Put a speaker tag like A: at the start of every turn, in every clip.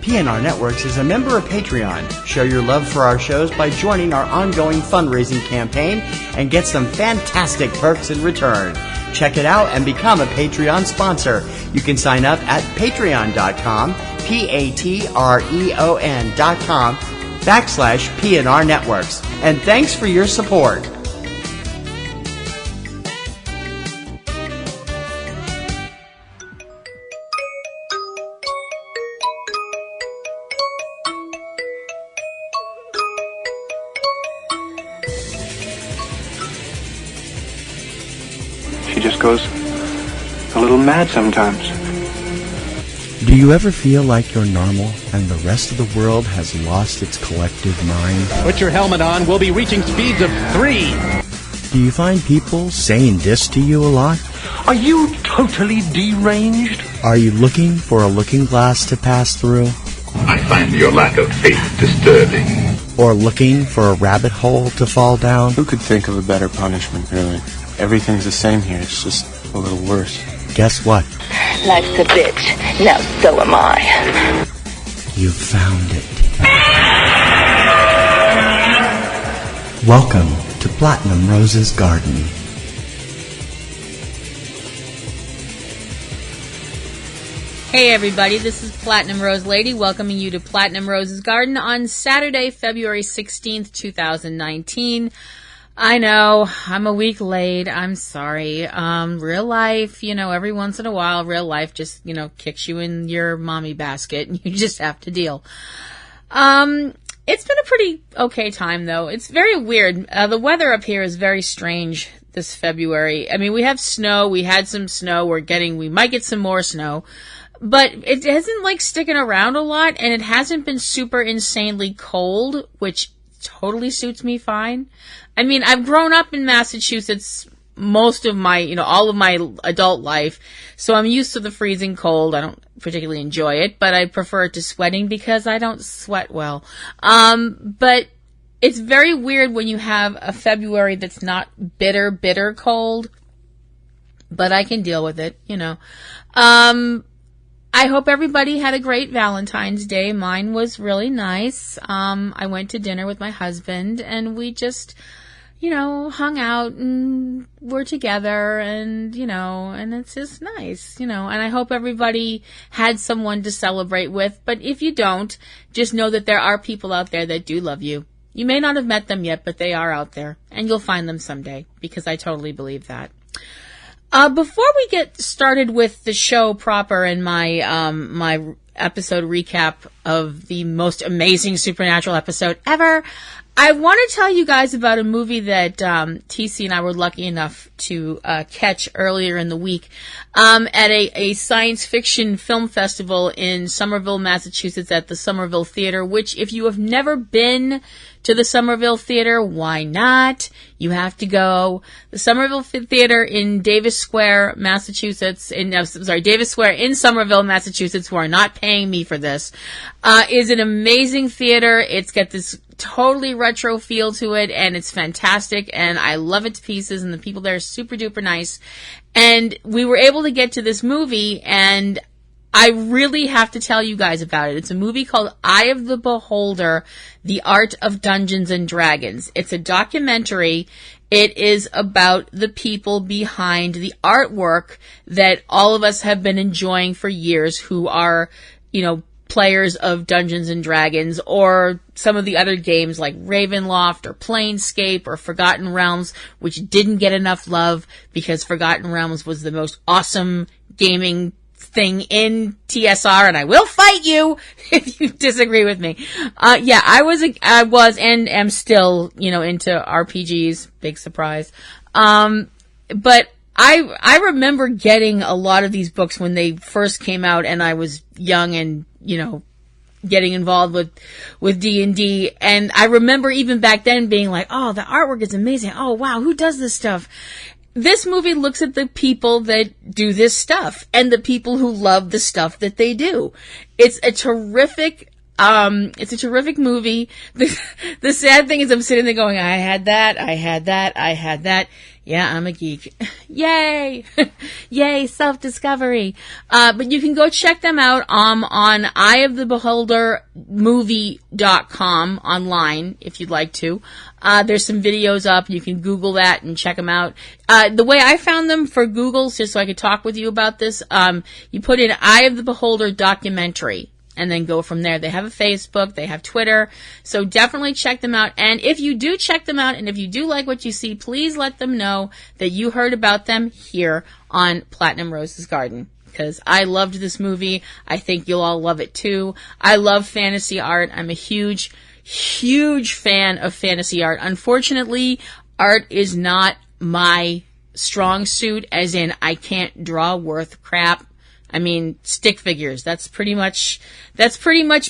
A: PNR Networks is a member of Patreon. Show your love for our shows by joining our ongoing fundraising campaign and get some fantastic perks in return. Check it out and become a Patreon sponsor. You can sign up at patreon.com, patreon.com/PNR Networks. And thanks for your support.
B: She just goes a little mad sometimes.
A: Do you ever feel like you're normal and the rest of the world has lost its collective mind?
C: Put your helmet on. We'll be reaching speeds of 3.
A: Do you find people saying this to you a lot?
B: Are you totally deranged?
A: Are you looking for a looking glass to pass through?
D: I find your lack of faith disturbing.
A: Or looking for a rabbit hole to fall down?
E: Who could think of a better punishment, really? Everything's the same here, it's just a little worse.
A: Guess what?
F: Life's a bitch. Now so am I.
A: You found it. Welcome to Platinum Rose's Garden.
G: Hey everybody, this is Platinum Rose Lady welcoming you to Platinum Rose's Garden on Saturday, February 16th, 2019. I know, I'm a week late, I'm sorry. Real life, every once in a while, real life just, kicks you in your mommy basket and you just have to deal. It's been a pretty okay time though. It's very weird. The weather up here is very strange this February. I mean, we have snow, we had some snow, we might get some more snow. But it isn't sticking around a lot, and it hasn't been super insanely cold, which totally suits me fine. I mean, I've grown up in Massachusetts most of my, all of my adult life, so I'm used to the freezing cold. I don't particularly enjoy it, but I prefer it to sweating because I don't sweat well. But it's very weird when you have a February that's not bitter cold, but I can deal with it, I hope everybody had a great Valentine's Day. Mine was really nice. I went to dinner with my husband and we just, hung out and were together and it's just nice, and I hope everybody had someone to celebrate with. But if you don't, just know that there are people out there that do love you. You may not have met them yet, but they are out there and you'll find them someday because I totally believe that. Before we get started with the show proper and my my episode recap of the most amazing supernatural episode ever, I want to tell you guys about a movie that TC and I were lucky enough to catch earlier in the week at a science fiction film festival in Somerville, Massachusetts at the Somerville Theater, which if you have never been to the Somerville Theater, why not? You have to go. The Somerville Theater in Davis Square, Massachusetts, Davis Square in Somerville, Massachusetts, who are not paying me for this, is an amazing theater. It's got this totally retro feel to it, and it's fantastic, and I love it to pieces, and the people there are super duper nice. And we were able to get to this movie, and I really have to tell you guys about it. It's a movie called Eye of the Beholder, The Art of Dungeons and Dragons. It's a documentary. It is about the people behind the artwork that all of us have been enjoying for years who are, players of Dungeons and Dragons or some of the other games like Ravenloft or Planescape or Forgotten Realms, which didn't get enough love because Forgotten Realms was the most awesome gaming thing in TSR, and I will fight you if you disagree with me. I was and am still, into RPGs. Big surprise. But I remember getting a lot of these books when they first came out, and I was young and, getting involved with D&D. And I remember even back then being like, oh, the artwork is amazing. Oh, wow, who does this stuff? This movie looks at the people that do this stuff and the people who love the stuff that they do. It's a terrific It's a terrific movie. The sad thing is I'm sitting there going, I had that. Yeah, I'm a geek. Yay! Yay, self-discovery. But you can go check them out on eyeofthebeholdermovie.com online if you'd like to. There's some videos up. You can Google that and check them out. The way I found them for Google, just so I could talk with you about this, you put in Eye of the Beholder documentary. And then go from there. They have a Facebook, they have Twitter, so definitely check them out. And if you do check them out, and if you do like what you see, please let them know that you heard about them here on Platinum Rose's Garden. Because I loved this movie. I think you'll all love it too. I love fantasy art. I'm a huge, huge fan of fantasy art. Unfortunately, art is not my strong suit, as in I can't draw worth crap. I mean, stick figures. That's pretty much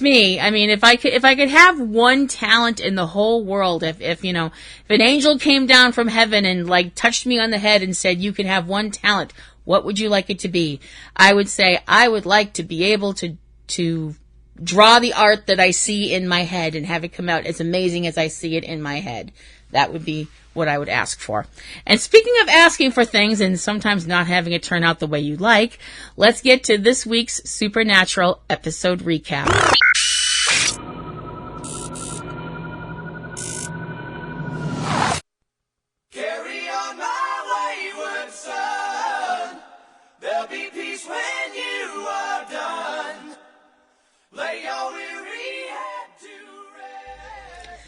G: me. I mean, if I could have one talent in the whole world, if an angel came down from heaven and like touched me on the head and said, you can have one talent, what would you like it to be? I would say I would like to be able to draw the art that I see in my head and have it come out as amazing as I see it in my head. That would be what I would ask for. And speaking of asking for things and sometimes not having it turn out the way you like, let's get to this week's Supernatural episode recap.
H: Carry on my wayward son. There'll be peace when you are done. Lay your weary head to rest.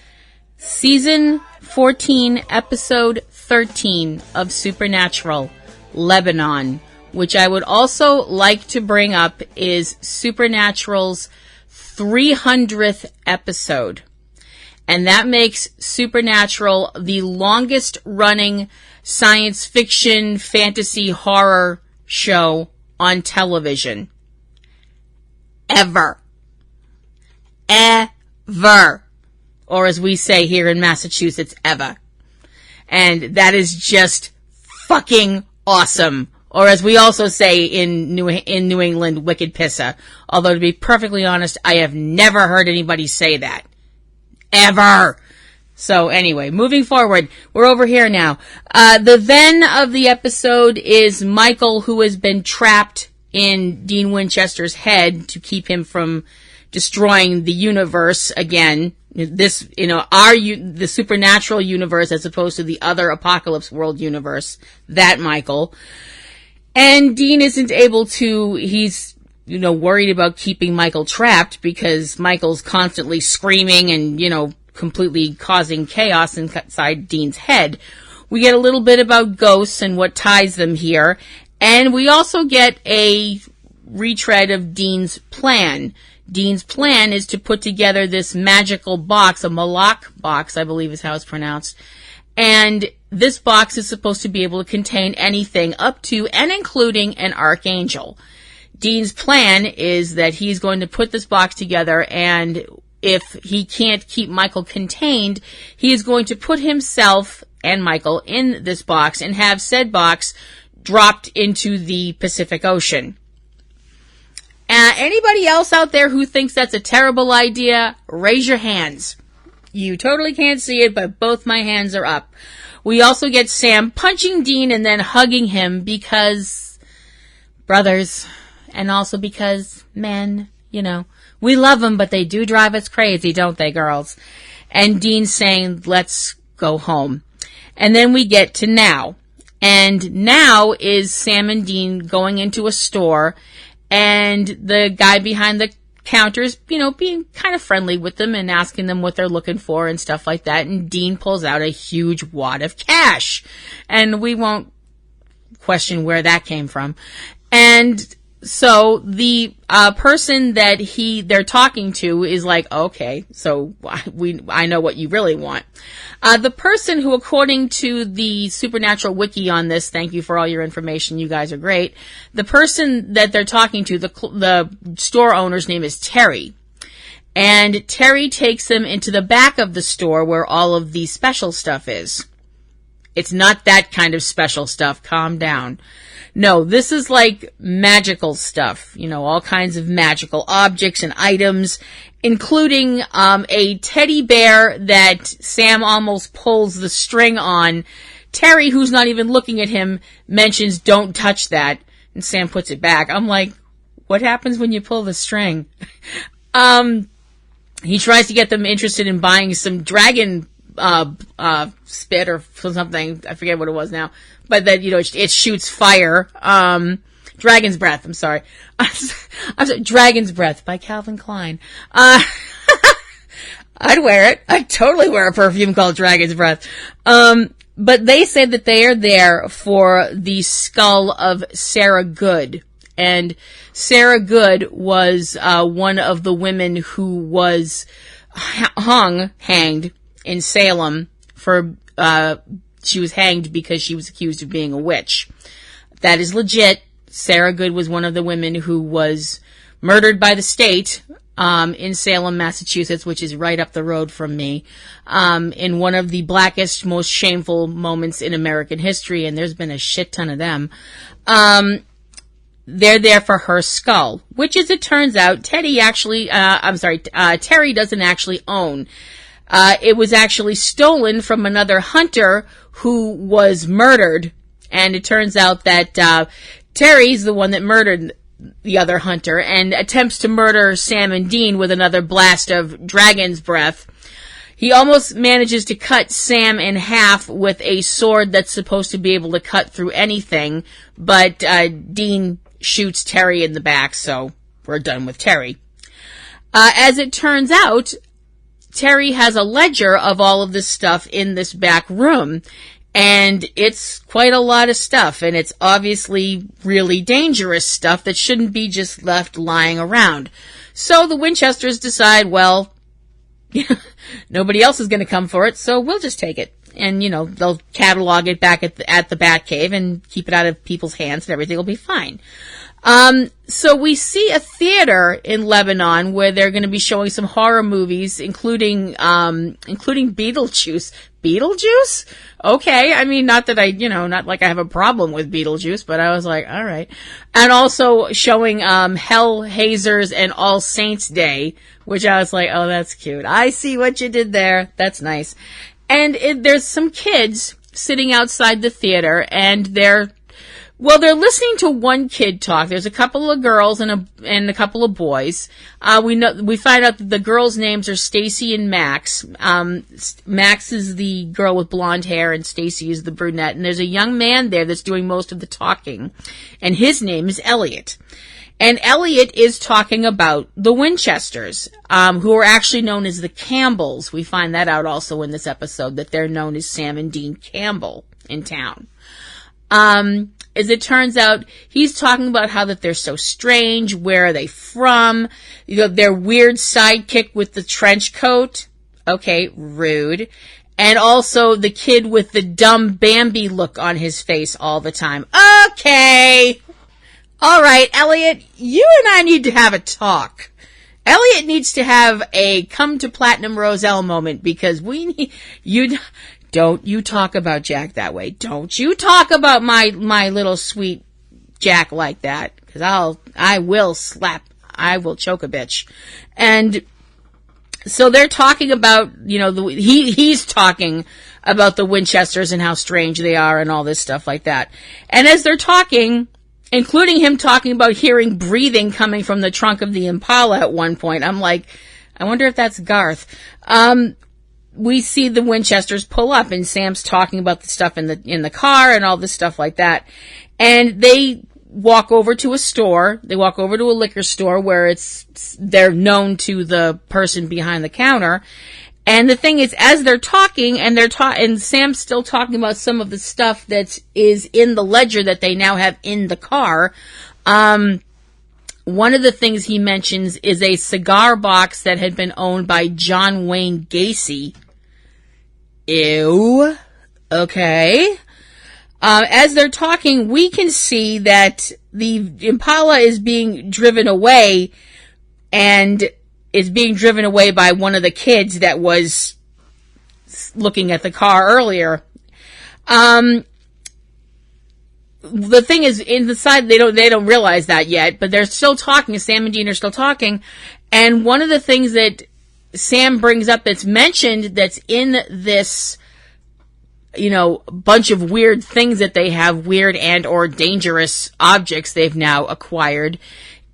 G: Season 14, episode 13 of Supernatural, Lebanon, which I would also like to bring up is Supernatural's 300th episode. And that makes Supernatural the longest running science fiction, fantasy, horror show on television. Ever. Or as we say here in Massachusetts, ever. And that is just fucking awesome. Or as we also say in New England, wicked pissa. Although to be perfectly honest, I have never heard anybody say that. Ever. So anyway, moving forward, we're over here now. The then of the episode is Michael, who has been trapped in Dean Winchester's head to keep him from destroying the universe again. This, the supernatural universe as opposed to the other Apocalypse World universe. That Michael. And Dean isn't able to, he's, worried about keeping Michael trapped because Michael's constantly screaming and, completely causing chaos inside Dean's head. We get a little bit about ghosts and what ties them here. And we also get a retread of Dean's plan. Dean's plan is to put together this magical box, a Malak box, I believe is how it's pronounced. And this box is supposed to be able to contain anything up to and including an archangel. Dean's plan is that he's going to put this box together, and if he can't keep Michael contained, he is going to put himself and Michael in this box and have said box dropped into the Pacific Ocean. Anybody else out there who thinks that's a terrible idea, raise your hands. You totally can't see it, but both my hands are up. We also get Sam punching Dean and then hugging him because brothers, and also because men, we love them, but they do drive us crazy, don't they, girls? And Dean saying, let's go home. And then we get to now. And now is Sam and Dean going into a store, and the guy behind the counter is, being kind of friendly with them and asking them what they're looking for and stuff like that. And Dean pulls out a huge wad of cash. And we won't question where that came from. And so the person that they're talking to is like, okay, so I know what you really want. The person who, according to the Supernatural Wiki on this, thank you for all your information, you guys are great. The person that they're talking to, the store owner's name is Terry. And Terry takes them into the back of the store where all of the special stuff is. It's not that kind of special stuff. Calm down. No, this is like magical stuff. You know, all kinds of magical objects and items, including a teddy bear that Sam almost pulls the string on. Terry, who's not even looking at him, mentions, "Don't touch that." And Sam puts it back. I'm like, what happens when you pull the string? He tries to get them interested in buying some dragon spit or something. I forget what it was now. But that, you know, it shoots fire. Dragon's Breath, I'm sorry. I'm sorry. Dragon's Breath by Calvin Klein. I'd wear it. I'd totally wear a perfume called Dragon's Breath. But they say that they are there for the skull of Sarah Good. And Sarah Good was one of the women who was hanged in Salem for, she was hanged because she was accused of being a witch. That is legit. Sarah Good was one of the women who was murdered by the state in Salem, Massachusetts, which is right up the road from me, in one of the blackest, most shameful moments in American history, and there's been a shit ton of them. They're there for her skull, which, as it turns out, Terry doesn't actually own. It was actually stolen from another hunter who was murdered, and it turns out that Terry's the one that murdered the other hunter and attempts to murder Sam and Dean with another blast of Dragon's Breath. He almost manages to cut Sam in half with a sword that's supposed to be able to cut through anything, but Dean shoots Terry in the back, so we're done with Terry. As it turns out, Terry has a ledger of all of this stuff in this back room, and it's quite a lot of stuff, and it's obviously really dangerous stuff that shouldn't be just left lying around. So the Winchesters decide, well, nobody else is going to come for it, so we'll just take it. And, you know, they'll catalog it back at the Batcave and keep it out of people's hands and everything will be fine. So we see a theater in Lebanon where they're going to be showing some horror movies, including Beetlejuice. Beetlejuice? Okay. I mean, not like I have a problem with Beetlejuice, but I was like, all right. And also showing, Hellhazzers and All Saints Day, which I was like, oh, that's cute. I see what you did there. That's nice. And there's some kids sitting outside the theater, and they're listening to one kid talk. There's a couple of girls and a couple of boys. We find out that the girls' names are Stacy and Max. Max is the girl with blonde hair, and Stacy is the brunette. And there's a young man there that's doing most of the talking, and his name is Elliot. And Elliot is talking about the Winchesters, who are actually known as the Campbells. We find that out also in this episode, that they're known as Sam and Dean Campbell in town. As it turns out, he's talking about how that they're so strange. Where are they from? You know, their weird sidekick with the trench coat. Okay, rude. And also the kid with the dumb Bambi look on his face all the time. Okay. All right, Elliot, you and I need to have a talk. Elliot needs to have a come to Platinum Roselle moment, because don't you talk about Jack that way. Don't you talk about my little sweet Jack like that, because I will choke a bitch. And so they're talking about, you know, he's talking about the Winchesters and how strange they are and all this stuff like that. And as they're talking, including him talking about hearing breathing coming from the trunk of the Impala at one point, I'm like, I wonder if that's Garth. We see the Winchesters pull up, and Sam's talking about the stuff in the car and all this stuff like that. And they walk over to a store. They walk over to a liquor store where they're known to the person behind the counter. And the thing is, as they're talking, and Sam's still talking about some of the stuff that is in the ledger that they now have in the car, one of the things he mentions is a cigar box that had been owned by John Wayne Gacy. Ew. Okay. As they're talking, we can see that the Impala is being driven away, and is being driven away by one of the kids that was looking at the car earlier. the thing is, inside they don't realize that yet, but they're still talking. Sam and Dean are still talking, and one of the things that Sam brings up that's mentioned that's in this, bunch of weird things that they have, weird and or dangerous objects they've now acquired,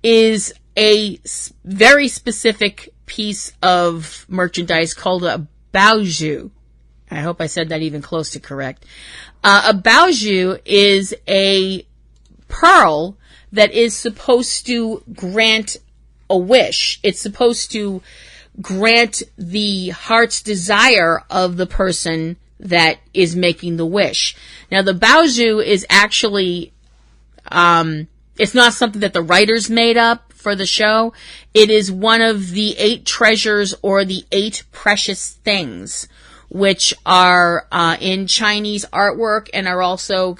G: is a very specific piece of merchandise called a baoju. I hope I said that even close to correct. A baoju is a pearl that is supposed to grant a wish. It's supposed to grant the heart's desire of the person that is making the wish. Now, the baoju is actually, it's not something that the writers made up for the show. It is one of the 8 treasures or the 8 precious things, which are in Chinese artwork and are also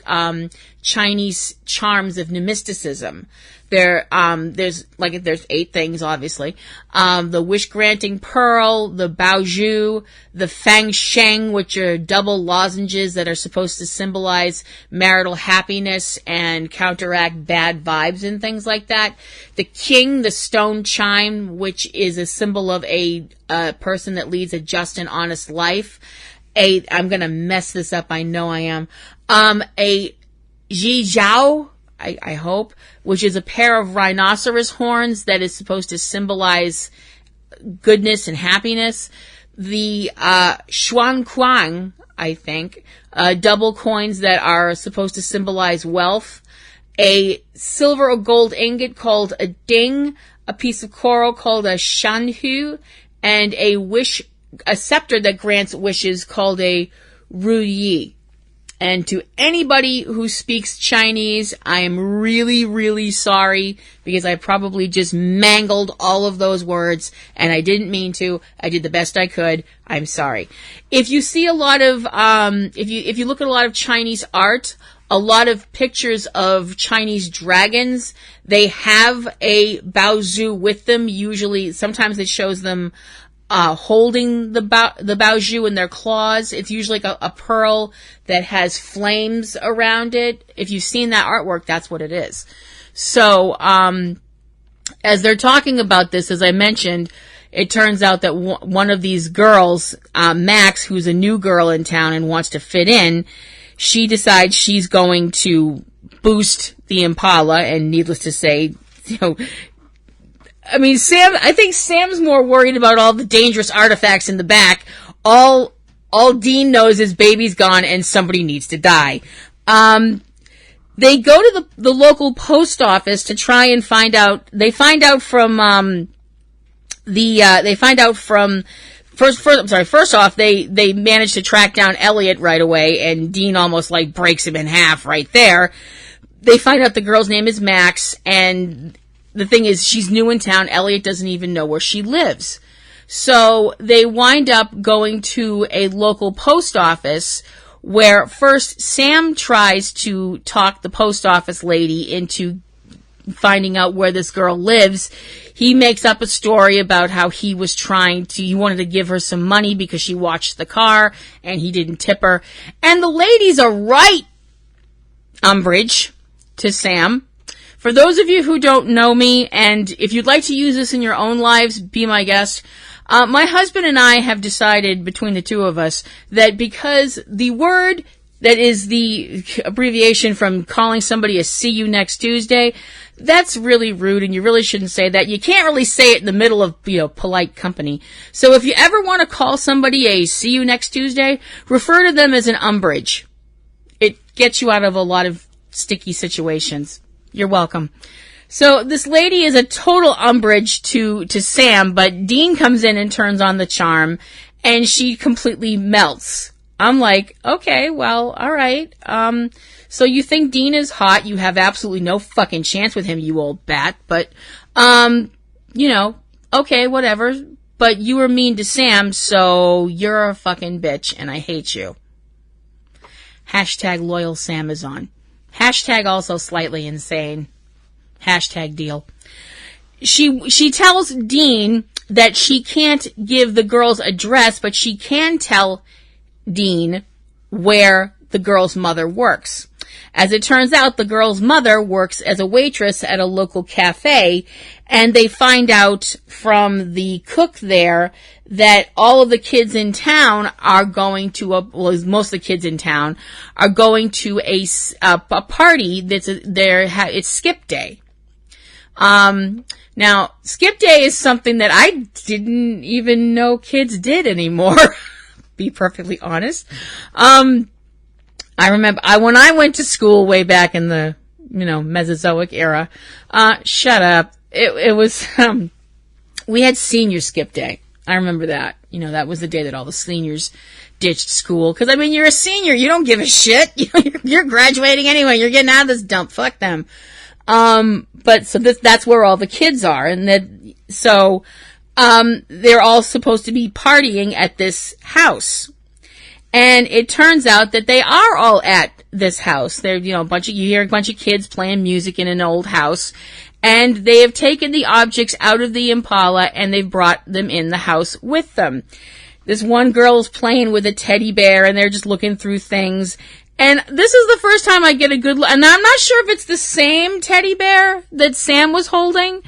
G: Chinese charms of mysticism. There's 8 things, obviously. The wish-granting pearl, the baoju, the fang sheng, which are double lozenges that are supposed to symbolize marital happiness and counteract bad vibes and things like that. The king, the stone chime, which is a symbol of a person that leads a just and honest life. I'm gonna mess this up, I know I am. A jijiao, I hope, which is a pair of rhinoceros horns that is supposed to symbolize goodness and happiness. The xuan kuang, I think, double coins that are supposed to symbolize wealth. A silver or gold ingot called a ding, a piece of coral called a shanhu, and a scepter that grants wishes called a ruyi. And to anybody who speaks Chinese, I am really, really sorry, because I probably just mangled all of those words, and I didn't mean to. I did the best I could. I'm sorry. If you see a lot of, if you look at a lot of Chinese art, a lot of pictures of Chinese dragons, they have a baozu with them. Usually, sometimes it shows them holding the baoju in their claws. It's usually like a pearl that has flames around it. If you've seen that artwork, that's what it is. So, as they're talking about this, as I mentioned, it turns out that one of these girls, Max, who's a new girl in town and wants to fit in, she decides she's going to boost the Impala, and needless to say, I think Sam's more worried about all the dangerous artifacts in the back. All Dean knows is baby's gone and somebody needs to die. They go to the local post office to try and find out. They find out from first off, they manage to track down Elliot right away, and Dean almost breaks him in half right there. They find out the girl's name is Max, and the thing is, she's new in town. Elliot doesn't even know where she lives. So they wind up going to a local post office, where first Sam tries to talk the post office lady into finding out where this girl lives. He makes up a story about how he wanted to give her some money because she watched the car and he didn't tip her. And the ladies are right, umbrage to Sam. For those of you who don't know me, and if you'd like to use this in your own lives, be my guest. My husband and I have decided, between the two of us, that because the word that is the abbreviation from calling somebody a see you next Tuesday, that's really rude, and you really shouldn't say that. You can't really say it in the middle of, polite company. So if you ever want to call somebody a see you next Tuesday, refer to them as an umbrage. It gets you out of a lot of sticky situations. You're welcome. So this lady is a total umbrage to Sam, but Dean comes in and turns on the charm, and she completely melts. I'm like, okay, well, all right. So you think Dean is hot? You have absolutely no fucking chance with him, you old bat. But, okay, whatever. But you were mean to Sam, so you're a fucking bitch, and I hate you. Hashtag loyal Sam is on. Hashtag also slightly insane. Hashtag deal. She tells Dean that she can't give the girl's address, but she can tell Dean where the girl's mother works. As it turns out, the girl's mother works as a waitress at a local cafe, and they find out from the cook there that all of the kids in town are going to most of the kids in town are going to a party it's Skip Day. Now, Skip Day is something that I didn't even know kids did anymore, be perfectly honest. I remember when I went to school way back in the, Mesozoic era, shut up. It was, we had senior Skip Day. I remember that. That was the day that all the seniors ditched school. Cause you're a senior. You don't give a shit. You're graduating anyway. You're getting out of this dump. Fuck them. But so that's where all the kids are. And they're all supposed to be partying at this house. And it turns out that they are all at this house. They're, you hear a bunch of kids playing music in an old house. And they have taken the objects out of the Impala and they've brought them in the house with them. This one girl is playing with a teddy bear and they're just looking through things. And this is the first time I get a good look. And I'm not sure if it's the same teddy bear that Sam was holding.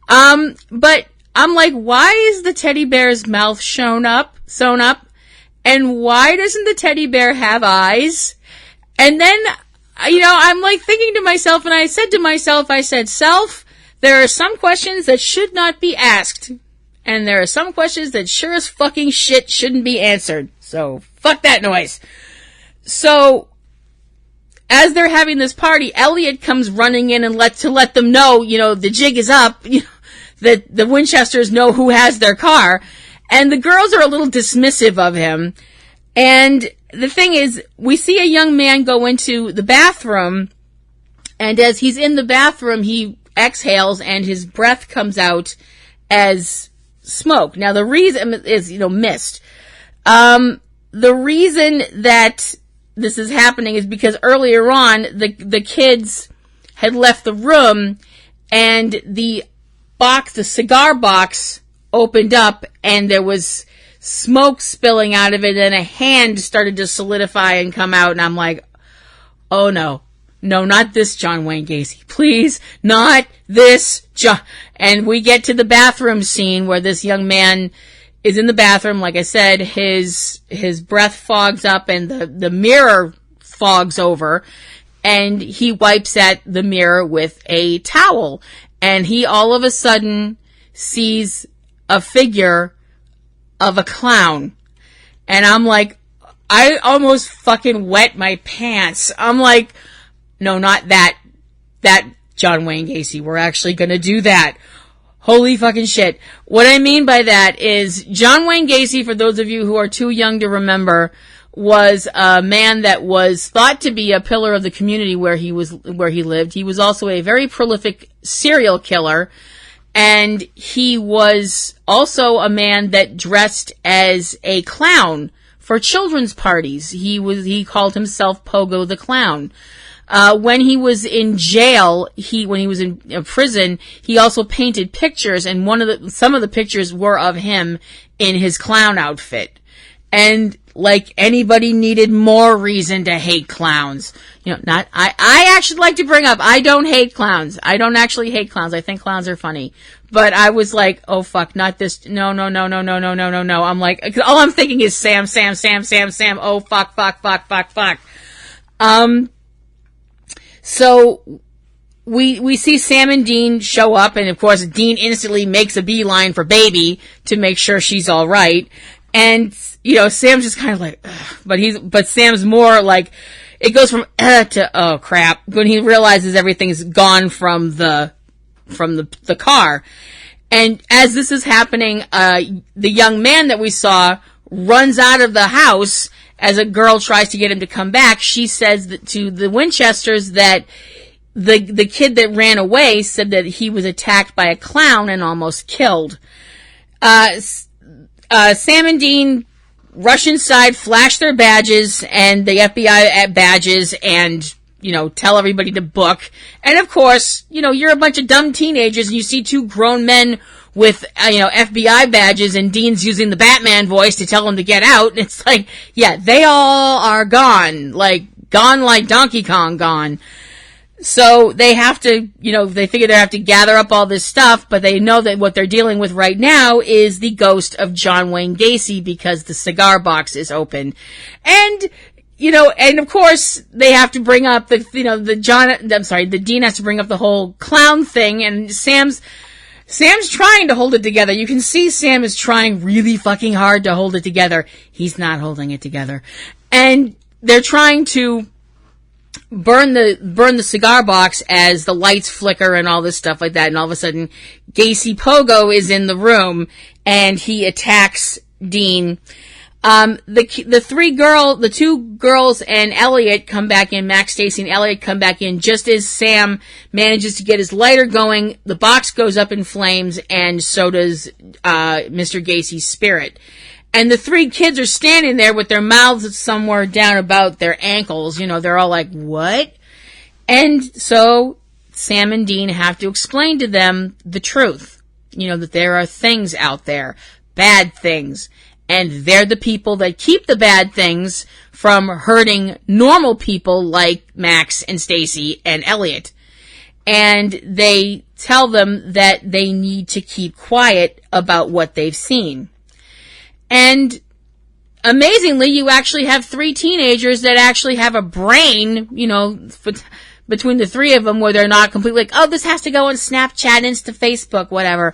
G: But I'm like, why is the teddy bear's mouth sewn up? And why doesn't the teddy bear have eyes? And then, I'm like thinking to myself, and I said, self, there are some questions that should not be asked. And there are some questions that sure as fucking shit shouldn't be answered. So, fuck that noise. So, as they're having this party, Elliot comes running in and let them know, the jig is up, that the Winchesters know who has their car. And the girls are a little dismissive of him. And the thing is, we see a young man go into the bathroom, and as he's in the bathroom, he exhales and his breath comes out as smoke. Now, the reason is, mist. The reason that this is happening is because earlier on, the kids had left the room, and the cigar box opened up and there was smoke spilling out of it and a hand started to solidify and come out, and I'm like, oh no, not this John Wayne Gacy, please, not this John. And we get to the bathroom scene where this young man is in the bathroom. Like I said, his breath fogs up and the mirror fogs over, and he wipes at the mirror with a towel, and he all of a sudden sees a figure of a clown. And I'm like, I almost fucking wet my pants. I'm like, no, not that John Wayne Gacy. We're actually gonna do that. Holy fucking shit. What I mean by that is John Wayne Gacy, for those of you who are too young to remember, was a man that was thought to be a pillar of the community where he lived. He was also a very prolific serial killer. And he was also a man that dressed as a clown for children's parties. He called himself Pogo the Clown. When he was in jail, when he was in prison, he also painted pictures, and some of the pictures were of him in his clown outfit. And like anybody needed more reason to hate clowns. I actually like to bring up, I don't hate clowns. I don't actually hate clowns. I think clowns are funny. But I was like, oh fuck, not this. No. I'm like, all I'm thinking is Sam. Oh fuck. So we see Sam and Dean show up, and of course Dean instantly makes a beeline for Baby to make sure she's all right. And Sam's just kind of like, ugh. But Sam's more like, it goes from to oh crap when he realizes everything's gone from the car. And as this is happening, the young man that we saw runs out of the house as a girl tries to get him to come back. She says to the Winchesters that the kid that ran away said that he was attacked by a clown and almost killed. Sam and Dean rush inside, flash their badges and the FBI badges, and tell everybody to book. And of course, you're a bunch of dumb teenagers and you see two grown men with, FBI badges, and Dean's using the Batman voice to tell him to get out. And it's like, yeah, they all are gone like Donkey Kong gone. So they have to, they figure they have to gather up all this stuff, but they know that what they're dealing with right now is the ghost of John Wayne Gacy because the cigar box is open. And, and of course they have to bring up the Dean has to bring up the whole clown thing, and Sam's trying to hold it together. You can see Sam is trying really fucking hard to hold it together. He's not holding it together. And they're trying to burn the cigar box as the lights flicker and all this stuff like that. And all of a sudden, Gacy Pogo is in the room and he attacks Dean. The two girls and Elliot come back in. Max, Stacy, and Elliot come back in just as Sam manages to get his lighter going. The box goes up in flames, and so does Mr. Gacy's spirit. And the three kids are standing there with their mouths somewhere down about their ankles. They're all like, what? And so Sam and Dean have to explain to them the truth. That there are things out there, bad things. And they're the people that keep the bad things from hurting normal people like Max and Stacy and Elliot. And they tell them that they need to keep quiet about what they've seen. And amazingly, you actually have three teenagers that actually have a brain, between the three of them, where they're not completely like, oh, this has to go on Snapchat, Insta, Facebook, whatever.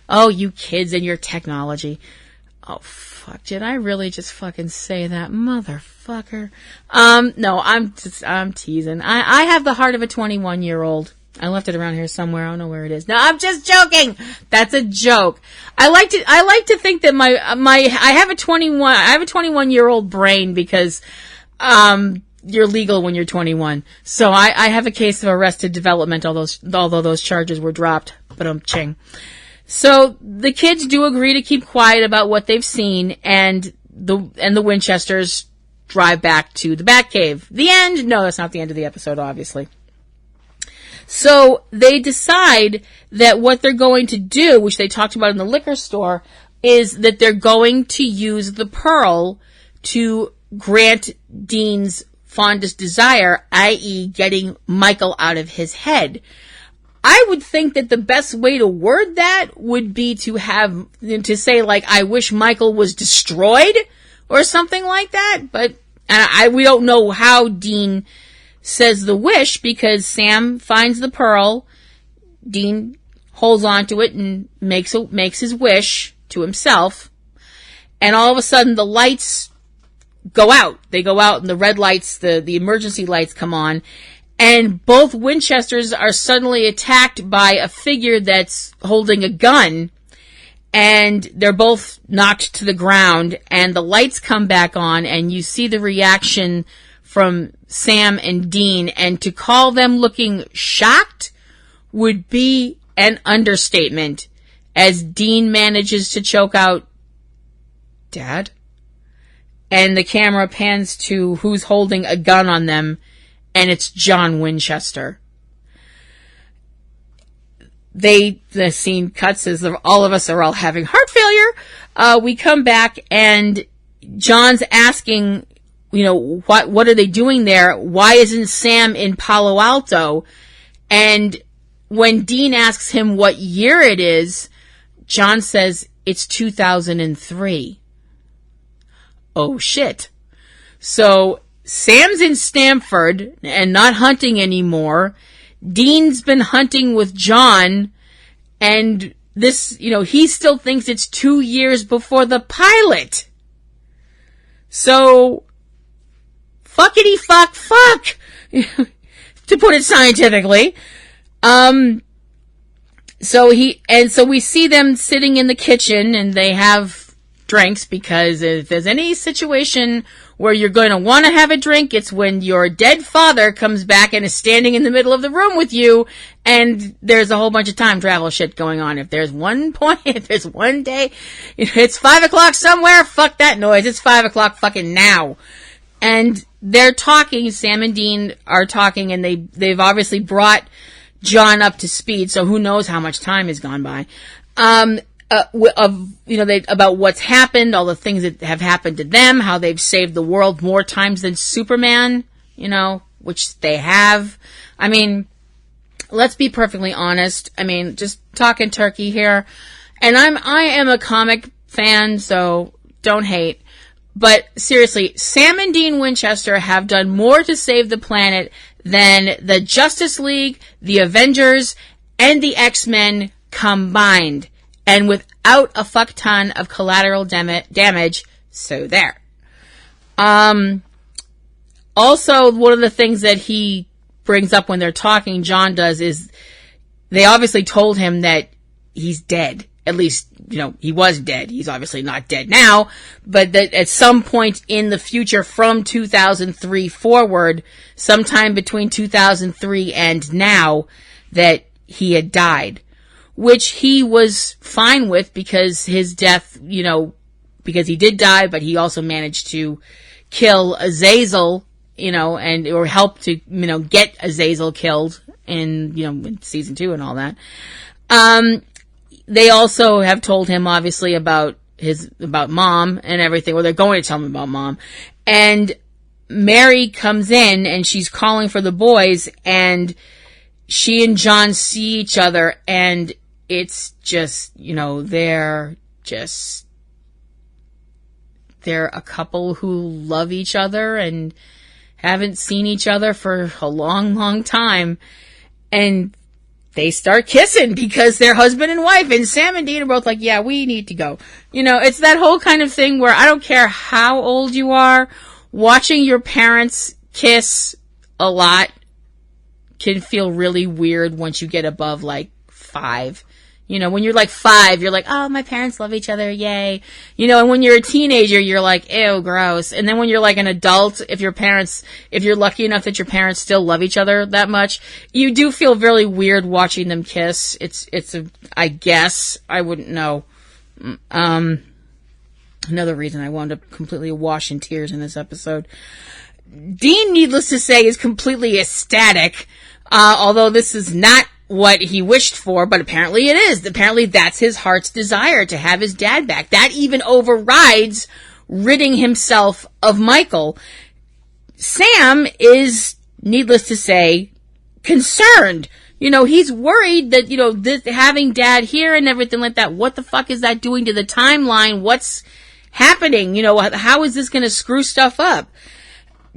G: Oh, you kids and your technology. Oh, fuck, did I really just fucking say that? Motherfucker. No, I'm teasing. I have the heart of a 21-year-old. I left it around here somewhere. I don't know where it is. No, I'm just joking. That's a joke. I like to think that I have a 21-year-old brain because, you're legal when you're 21. So I have a case of arrested development, although those charges were dropped. But ching. So the kids do agree to keep quiet about what they've seen, and the Winchesters drive back to the Batcave. The end? No, that's not the end of the episode, obviously. So they decide that what they're going to do, which they talked about in the liquor store, is that they're going to use the pearl to grant Dean's fondest desire, i.e. getting Michael out of his head. I would think that the best way to word that would be to say, like, I wish Michael was destroyed or something like that. But we don't know how Dean says the wish, because Sam finds the pearl, Dean holds on to it and makes his wish to himself, and all of a sudden the lights go out. They go out, and the red lights, the emergency lights come on, and both Winchesters are suddenly attacked by a figure that's holding a gun, and they're both knocked to the ground, and the lights come back on, and you see the reaction from Sam and Dean, and to call them looking shocked would be an understatement, as Dean manages to choke out, Dad? And the camera pans to who's holding a gun on them, and it's John Winchester. The scene cuts as all of us are all having heart failure. We come back, and John's asking, what are they doing there? Why isn't Sam in Palo Alto? And when Dean asks him what year it is, John says it's 2003. Oh shit. So Sam's in Stamford and not hunting anymore. Dean's been hunting with John, and this, he still thinks it's 2 years before the pilot. So fuckity fuck, to put it scientifically. So we see them sitting in the kitchen, and they have drinks, because if there's any situation where you're going to want to have a drink, it's when your dead father comes back and is standing in the middle of the room with you, and there's a whole bunch of time travel shit going on. If there's one day, it's 5 o'clock somewhere, fuck that noise, it's 5 o'clock fucking now. And they're talking, Sam and Dean are talking, and they've obviously brought John up to speed, so who knows how much time has gone by. about what's happened, all the things that have happened to them, how they've saved the world more times than Superman, which they have. I mean, let's be perfectly honest. I mean, just talking turkey here. And I am a comic fan, so don't hate. But seriously, Sam and Dean Winchester have done more to save the planet than the Justice League, the Avengers, and the X-Men combined. And without a fuck ton of collateral damage. So there. Also, one of the things that he brings up when they're talking, John does, is they obviously told him that he's dead. At least, he was dead. He's obviously not dead now, but that at some point in the future from 2003 forward, sometime between 2003 and now, that he had died, which he was fine with because his death, because he did die, but he also managed to kill Azazel, or help to, get Azazel killed in season 2 and all that. They also have told him, obviously, about Mom and everything, or they're going to tell him about Mom. And Mary comes in and she's calling for the boys, and she and John see each other, and it's just, they're a couple who love each other and haven't seen each other for a long, long time. And they start kissing because they're husband and wife, and Sam and Dean are both like, yeah, we need to go. It's that whole kind of thing where I don't care how old you are, watching your parents kiss a lot can feel really weird once you get above like 5. When you're like 5, you're like, oh, my parents love each other, yay. And when you're a teenager, you're like, ew, gross. And then when you're like an adult, if you're lucky enough that your parents still love each other that much, you do feel really weird watching them kiss. I guess, I wouldn't know. Another reason I wound up completely awash in tears in this episode. Dean, needless to say, is completely ecstatic, although this is not what he wished for, but apparently it is. Apparently that's his heart's desire, to have his dad back. That even overrides ridding himself of Michael. Sam is, needless to say, concerned. He's worried that, having dad here and everything like that, what the fuck is that doing to the timeline? What's happening? How is this going to screw stuff up?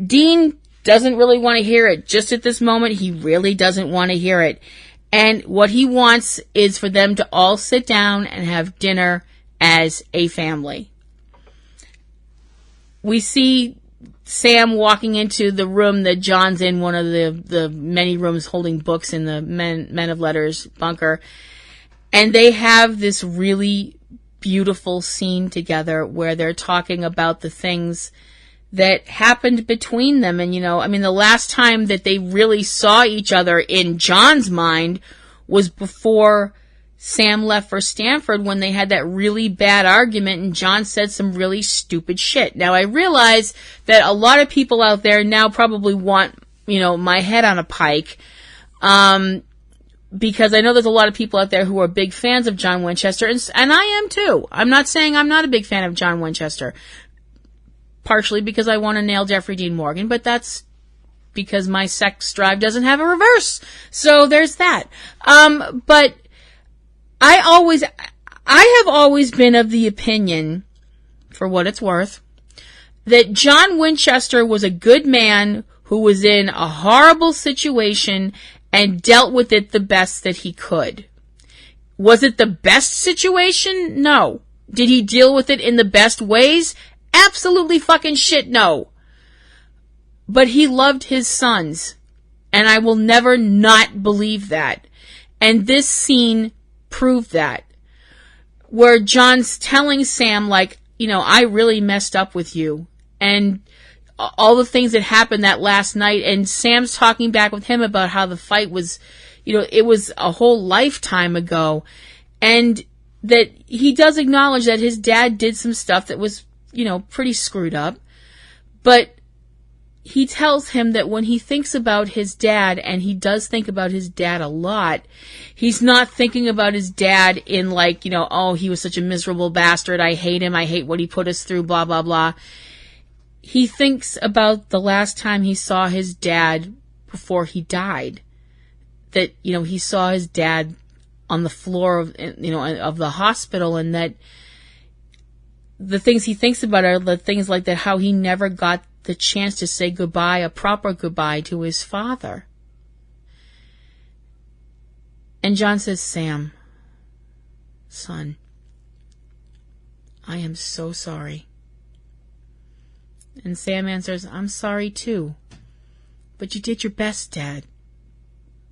G: Dean doesn't really want to hear it. Just at this moment, he really doesn't want to hear it. And what he wants is for them to all sit down and have dinner as a family. We see Sam walking into the room that John's in, one of the many rooms holding books in the Men of Letters bunker. And they have this really beautiful scene together where they're talking about the things that happened between them. And, the last time that they really saw each other in John's mind was before Sam left for Stanford, when they had that really bad argument and John said some really stupid shit. Now, I realize that a lot of people out there now probably want, my head on a pike, because I know there's a lot of people out there who are big fans of John Winchester, and I am too. I'm not saying I'm not a big fan of John Winchester. Partially because I want to nail Jeffrey Dean Morgan, but that's because my sex drive doesn't have a reverse. So there's that. But I have always been of the opinion, for what it's worth, that John Winchester was a good man who was in a horrible situation and dealt with it the best that he could. Was it the best situation? No. Did he deal with it in the best ways? Absolutely fucking shit, no. But he loved his sons, and I will never not believe that. And this scene proved that, where John's telling Sam, like, I really messed up with you, and all the things that happened that last night, and Sam's talking back with him about how the fight was, it was a whole lifetime ago, and that he does acknowledge that his dad did some stuff that was, pretty screwed up, but he tells him that when he thinks about his dad, and he does think about his dad a lot, he's not thinking about his dad in like, oh, he was such a miserable bastard, I hate him, I hate what he put us through, blah, blah, blah. He thinks about the last time he saw his dad before he died. That, he saw his dad on the floor of the hospital, and that the things he thinks about are the things like that, how he never got the chance to say goodbye, a proper goodbye to his father. And John says, Sam, son, I am so sorry. And Sam answers, I'm sorry too, but you did your best, Dad.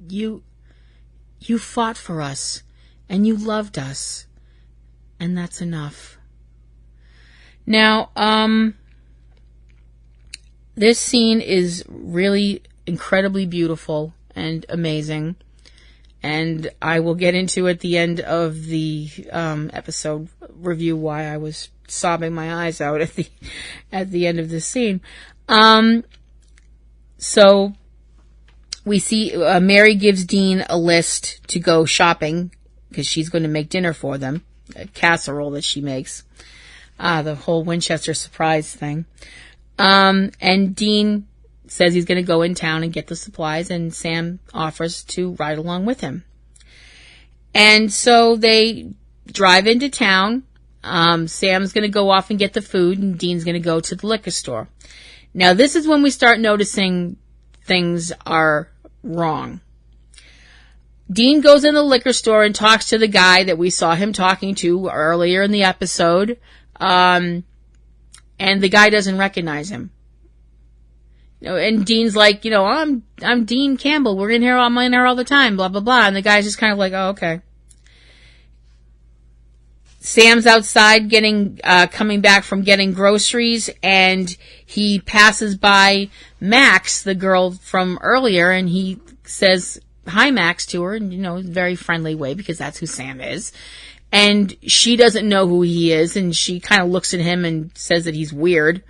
G: You fought for us, and you loved us, and that's enough. Now, this scene is really incredibly beautiful and amazing, and I will get into at the end of the episode review why I was sobbing my eyes out at the end of this scene. So we see Mary gives Dean a list to go shopping because she's going to make dinner for them, a casserole that she makes, the whole Winchester surprise thing. And Dean says he's going to go in town and get the supplies, and Sam offers to ride along with him. And so they drive into town. Sam's going to go off and get the food, and Dean's going to go to the liquor store. Now, this is when we start noticing things are wrong. Dean goes in the liquor store and talks to the guy that we saw him talking to earlier in the episode. And the guy doesn't recognize him. And Dean's like, I'm Dean Campbell. I'm in here all the time, blah, blah, blah. And the guy's just kind of like, oh, okay. Sam's outside coming back from getting groceries, and he passes by Max, the girl from earlier, and he says hi, Max, to her, in, a very friendly way, because that's who Sam is. And she doesn't know who he is, and she kind of looks at him and says that he's weird.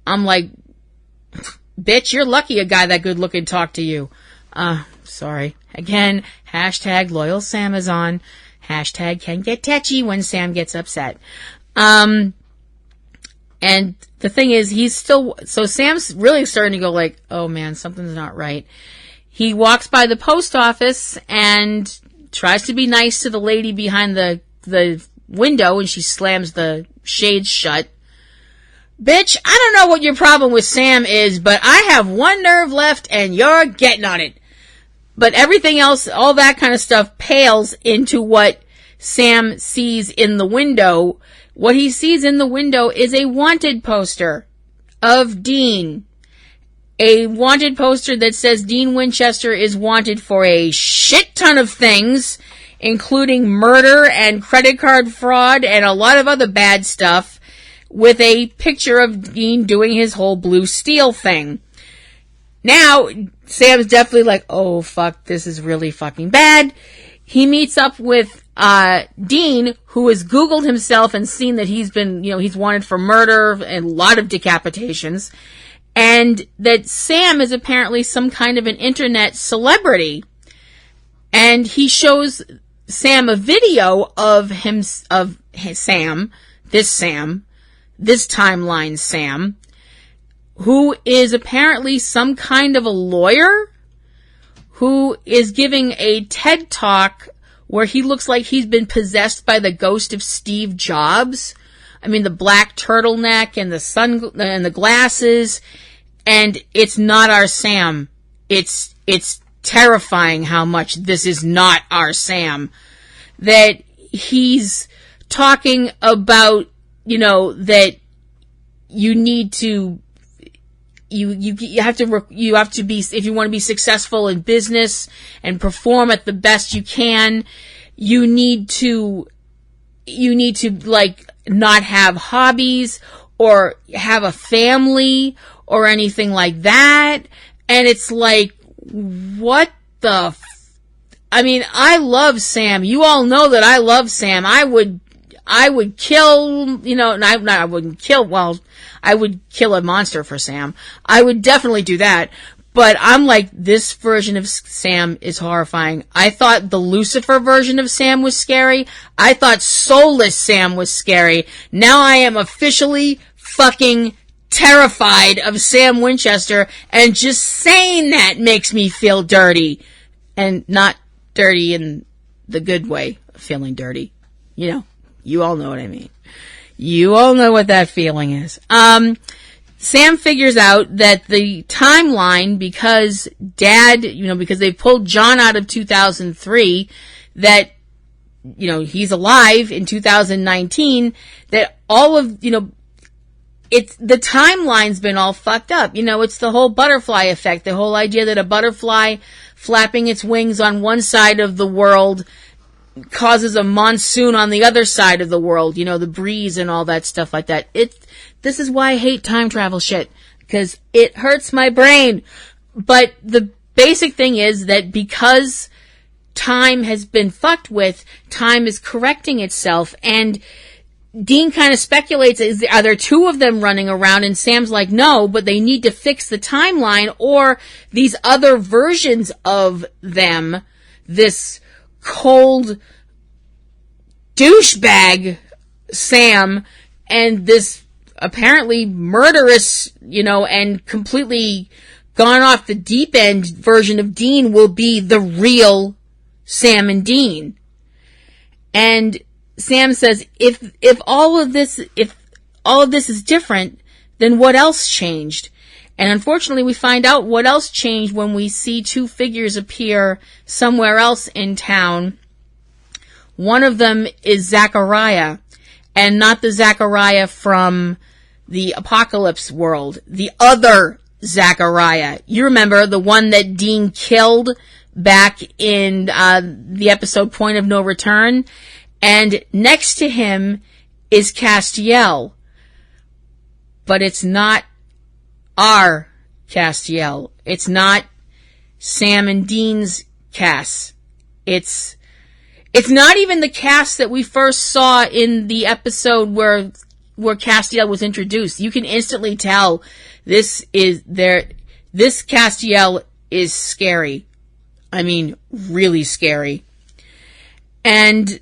G: I'm like, bitch, you're lucky a guy that good looking talked to you. Sorry. Again, hashtag loyal Sam is on. Hashtag can get tetchy when Sam gets upset. And the thing is, so Sam's really starting to go like, oh man, something's not right. He walks by the post office and tries to be nice to the lady behind the window, and she slams the shades shut. Bitch, I don't know what your problem with Sam is, but I have one nerve left and you're getting on it. But everything else, all that kind of stuff pales into what Sam sees in the window. What he sees in the window is a wanted poster of Dean. A wanted poster that says Dean Winchester is wanted for a shit ton of things, including murder and credit card fraud and a lot of other bad stuff, with a picture of Dean doing his whole blue steel thing. Now, Sam's definitely like, oh fuck, this is really fucking bad. He meets up with Dean, who has Googled himself and seen that he's been, he's wanted for murder and a lot of decapitations, and that Sam is apparently some kind of an internet celebrity. And he shows Sam a video of Sam, this timeline Sam, who is apparently some kind of a lawyer who is giving a TED Talk where he looks like he's been possessed by the ghost of Steve Jobs. I mean, the black turtleneck and the glasses, and it's not our Sam. It's terrifying how much this is not our Sam. That he's talking about, that you need to, you have to be, if you want to be successful in business and perform at the best you can, you need to like not have hobbies or have a family or anything like that. And it's like, what the I mean, I love Sam. You all know that I love Sam. I I would kill, I wouldn't kill, well, I would kill a monster for Sam. I would definitely do that. But I'm like, this version of Sam is horrifying. I thought the Lucifer version of Sam was scary. I thought soulless Sam was scary. Now I am officially fucking terrified of Sam Winchester, and just saying that makes me feel dirty. And not dirty in the good way of feeling dirty. You all know what I mean. You all know what that feeling is. Sam figures out that the timeline, because Dad, because they pulled John out of 2003, that, he's alive in 2019, that all of, it's, the timeline's been all fucked up. It's the whole butterfly effect, the whole idea that a butterfly flapping its wings on one side of the world causes a monsoon on the other side of the world, the breeze and all that stuff like that. This is why I hate time travel shit, because it hurts my brain. But the basic thing is that because time has been fucked with, time is correcting itself, and Dean kind of speculates, are there two of them running around? And Sam's like, no, but they need to fix the timeline, or these other versions of them, this cold douchebag Sam, and this apparently murderous, and completely gone off the deep end version of Dean will be the real Sam and Dean. And Sam says, if all of this is different, then what else changed? And unfortunately, we find out what else changed when we see two figures appear somewhere else in town. One of them is Zachariah, and not the Zachariah from the Apocalypse world. The other Zachariah. You remember, the one that Dean killed back in the episode Point of No Return? And next to him is Castiel. But it's not our Castiel. It's not Sam and Dean's Cass. It's not even the Cass that we first saw in the episode where Castiel was introduced. You can instantly tell this Castiel is scary. I mean, really scary. And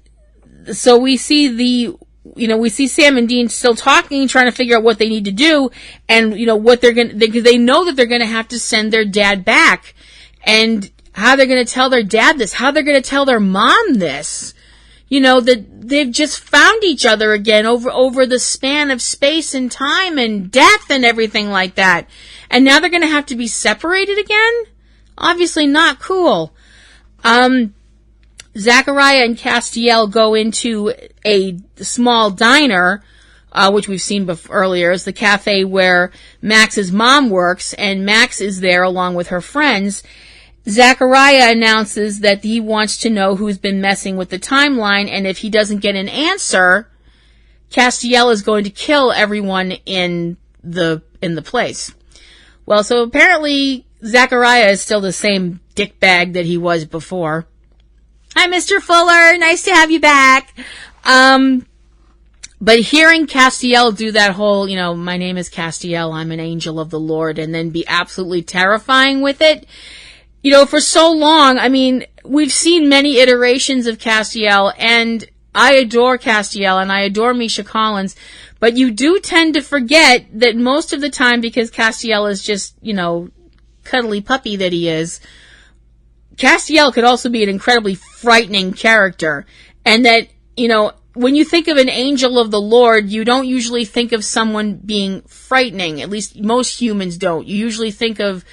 G: so we see we see Sam and Dean still talking, trying to figure out what they need to do, and, what because they know that they're gonna have to send their dad back, and how they're gonna tell their dad this, how they're gonna tell their mom this, that they've just found each other again over the span of space and time and death and everything like that. And now they're gonna have to be separated again? Obviously not cool. Zachariah and Castiel go into a small diner, which we've seen earlier. It's the cafe where Max's mom works, and Max is there along with her friends. Zachariah announces that he wants to know who's been messing with the timeline, and if he doesn't get an answer, Castiel is going to kill everyone in the place. Well, so apparently Zachariah is still the same dickbag that he was before. Hi, Mr. Fuller. Nice to have you back. But hearing Castiel do that whole, my name is Castiel, I'm an angel of the Lord, and then be absolutely terrifying with it, for so long, I mean, we've seen many iterations of Castiel, and I adore Castiel, and I adore Misha Collins, but you do tend to forget that most of the time, because Castiel is just, cuddly puppy that he is, Castiel could also be an incredibly frightening character. And that, when you think of an angel of the Lord, you don't usually think of someone being frightening. At least most humans don't. You usually think of,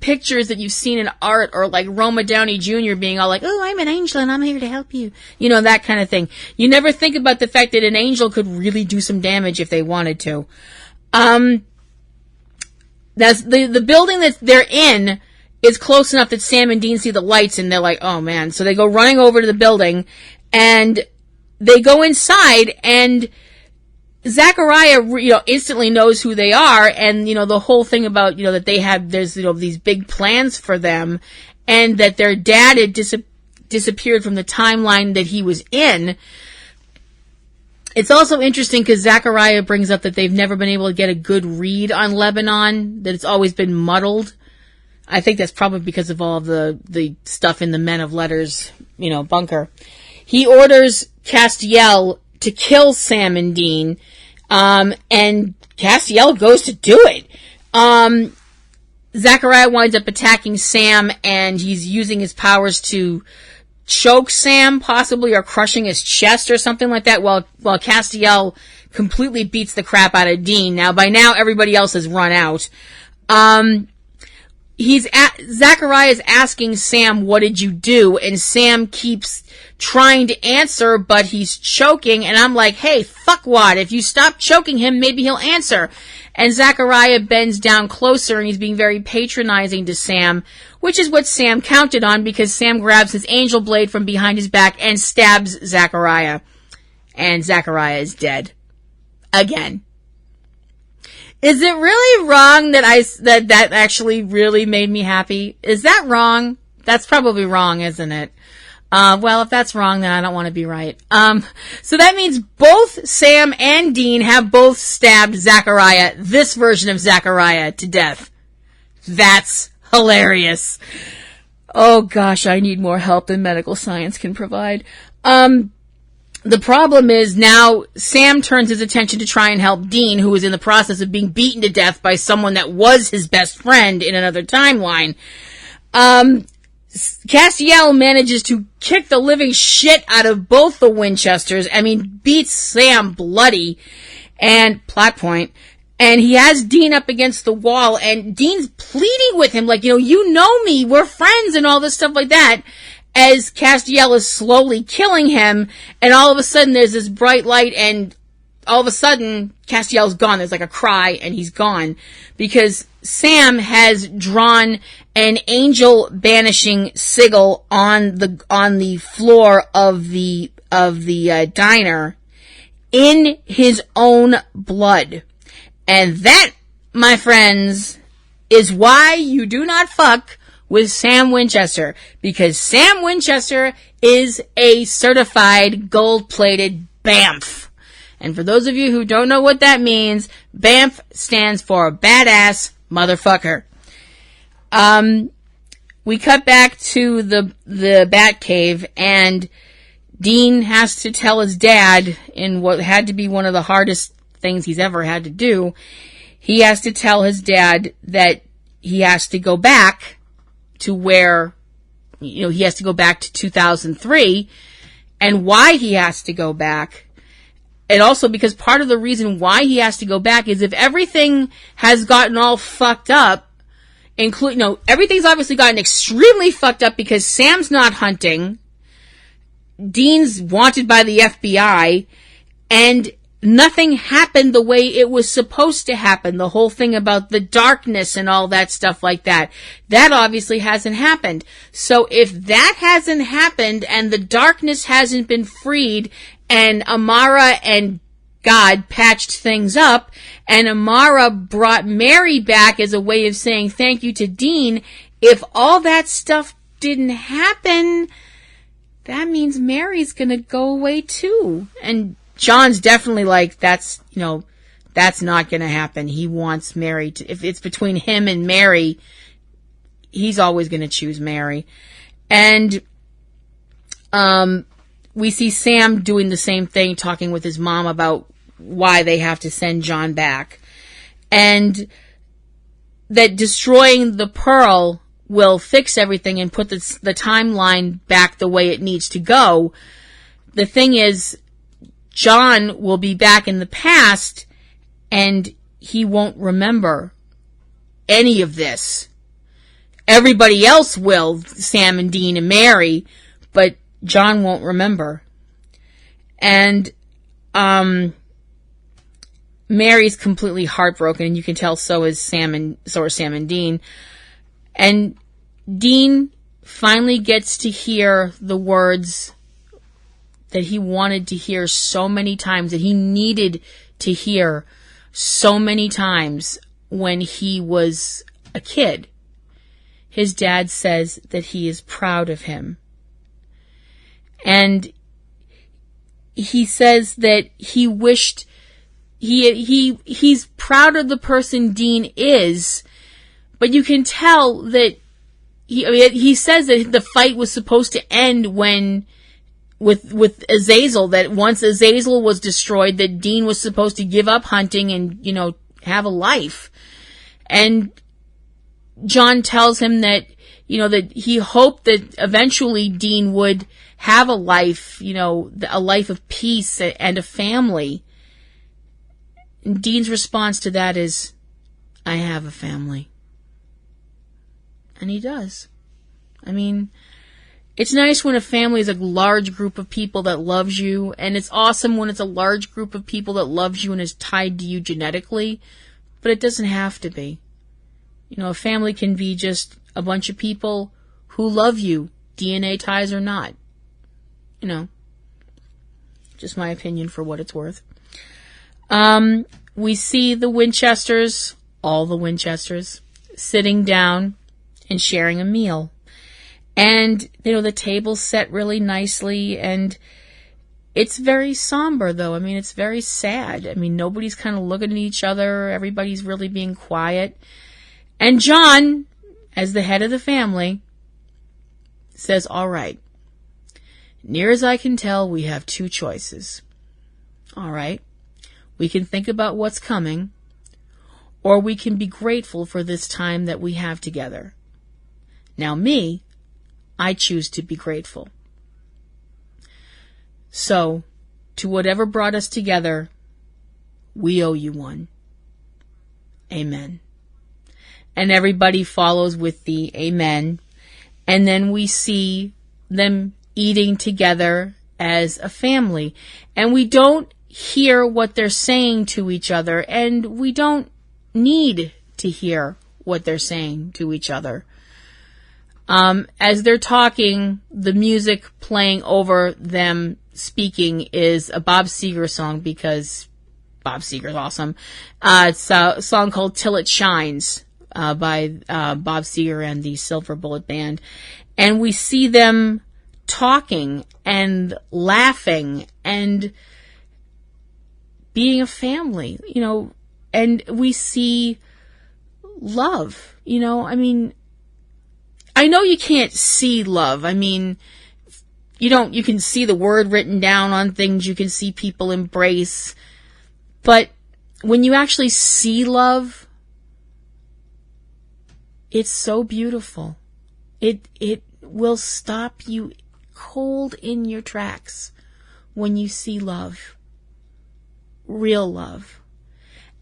G: pictures that you've seen in art, or like Roma Downey Jr. being all like, oh, I'm an angel and I'm here to help you. That kind of thing. You never think about the fact that an angel could really do some damage if they wanted to. That's the building that they're in is close enough that Sam and Dean see the lights, and they're like, oh man. So they go running over to the building, and they go inside, and Zachariah, instantly knows who they are, and, the whole thing about, that there's, these big plans for them, and that their dad had disappeared from the timeline that he was in. It's also interesting because Zachariah brings up that they've never been able to get a good read on Lebanon, that it's always been muddled. I think that's probably because of all of the stuff in the Men of Letters, bunker. He orders Castiel to kill Sam and Dean, and Castiel goes to do it. Zachariah winds up attacking Sam, and he's using his powers to choke Sam, possibly, or crushing his chest or something like that, while Castiel completely beats the crap out of Dean. Now, by now, everybody else has run out. Zachariah is asking Sam, what did you do? And Sam keeps trying to answer, but he's choking, and I'm like, hey, fuckwad, if you stop choking him, maybe he'll answer. And Zachariah bends down closer, and he's being very patronizing to Sam, which is what Sam counted on, because Sam grabs his angel blade from behind his back and stabs Zachariah. And Zachariah is dead. Again. Is it really wrong that actually really made me happy? Is that wrong? That's probably wrong, isn't it? Well, if that's wrong, then I don't want to be right. So that means both Sam and Dean have both stabbed Zachariah, this version of Zachariah, to death. That's hilarious. Oh gosh, I need more help than medical science can provide. The problem is now Sam turns his attention to try and help Dean, who is in the process of being beaten to death by someone that was his best friend in another timeline. Castiel manages to kick the living shit out of both the Winchesters. I mean, beats Sam bloody, and plot point. And he has Dean up against the wall, and Dean's pleading with him, like, you know me, we're friends, and all this stuff like that, as Castiel is slowly killing him, and all of a sudden there's this bright light, and all of a sudden Castiel's gone. There's like a cry, and he's gone, because Sam has drawn an angel banishing sigil on the floor of the diner in his own blood. And that, my friends, is why you do not fuck with Sam Winchester, because Sam Winchester is a certified gold-plated BAMF. And for those of you who don't know what that means, BAMF stands for badass motherfucker. We cut back to the Batcave, and Dean has to tell his dad, in what had to be one of the hardest things he's ever had to do, he has to tell his dad that he has to go back to where, he has to go back to 2003, and why he has to go back. And also because part of the reason why he has to go back is if everything has gotten all fucked up, everything's obviously gotten extremely fucked up because Sam's not hunting, Dean's wanted by the FBI, and nothing happened the way it was supposed to happen. The whole thing about the darkness and all that stuff like that. That obviously hasn't happened. So if that hasn't happened and the darkness hasn't been freed and Amara and God patched things up and Amara brought Mary back as a way of saying thank you to Dean, if all that stuff didn't happen, that means Mary's gonna go away too. And John's definitely like, that's not going to happen. He wants Mary to, if it's between him and Mary, he's always going to choose Mary. And, we see Sam doing the same thing, talking with his mom about why they have to send John back. And that destroying the pearl will fix everything and put the timeline back the way it needs to go. The thing is, John will be back in the past, and he won't remember any of this. Everybody else will, Sam and Dean and Mary, but John won't remember. And Mary's completely heartbroken, and you can tell so are Sam and Dean. And Dean finally gets to hear the words that he wanted to hear so many times, that he needed to hear so many times when he was a kid. His dad says that he is proud of him. And he says that he wished he's proud of the person Dean is, but you can tell that he says that the fight was supposed to end when with Azazel, that once Azazel was destroyed, that Dean was supposed to give up hunting and, have a life. And John tells him that, that he hoped that eventually Dean would have a life, a life of peace and a family. And Dean's response to that is, I have a family. And he does. I mean, it's nice when a family is a large group of people that loves you, and it's awesome when it's a large group of people that loves you and is tied to you genetically, but it doesn't have to be. A family can be just a bunch of people who love you, DNA ties or not. Just my opinion for what it's worth. We see the Winchesters, all the Winchesters, sitting down and sharing a meal. And, the table's set really nicely, and it's very somber, though. I mean, it's very sad. I mean, nobody's kind of looking at each other. Everybody's really being quiet. And John, as the head of the family, says, all right, near as I can tell, we have two choices. All right. We can think about what's coming, or we can be grateful for this time that we have together. Now me, I choose to be grateful. So, to whatever brought us together, we owe you one. Amen. And everybody follows with the amen. And then we see them eating together as a family. And we don't hear what they're saying to each other, and we don't need to hear what they're saying to each other. As they're talking, the music playing over them speaking is a Bob Seger song, because Bob Seger's awesome. It's a song called Till It Shines by Bob Seger and the Silver Bullet Band. And we see them talking and laughing and being a family, and we see love, I mean, I know you can't see love. I mean, you can see the word written down on things, you can see people embrace, but when you actually see love, it's so beautiful. It will stop you cold in your tracks when you see love. Real love.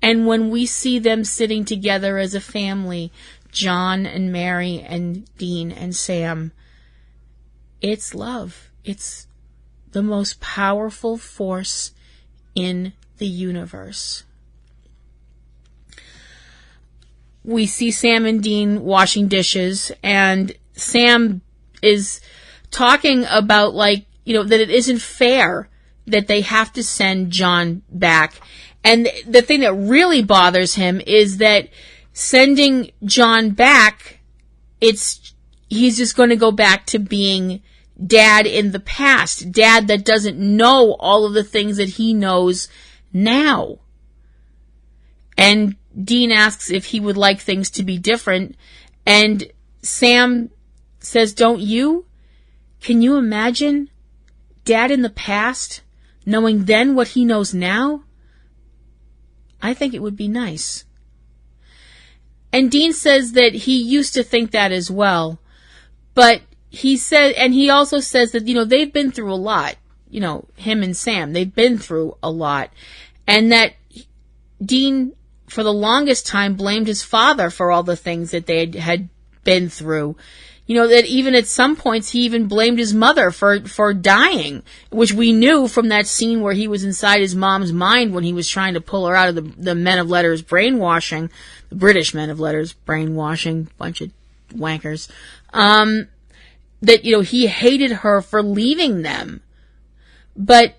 G: And when we see them sitting together as a family, John and Mary and Dean and Sam, it's love. It's the most powerful force in the universe. We see Sam and Dean washing dishes, and Sam is talking about, that it isn't fair that they have to send John back. And the thing that really bothers him is that sending John back, he's just going to go back to being Dad in the past. Dad that doesn't know all of the things that he knows now. And Dean asks if he would like things to be different. And Sam says, don't you? Can you imagine Dad in the past knowing then what he knows now? I think it would be nice. And Dean says that he used to think that as well. But he said, and he also says that, they've been through a lot. Him and Sam, they've been through a lot. And that Dean, for the longest time, blamed his father for all the things that they had been through. That even at some points he even blamed his mother for dying, which we knew from that scene where he was inside his mom's mind when he was trying to pull her out of the men of letters brainwashing, the British men of letters brainwashing, bunch of wankers, that, he hated her for leaving them. But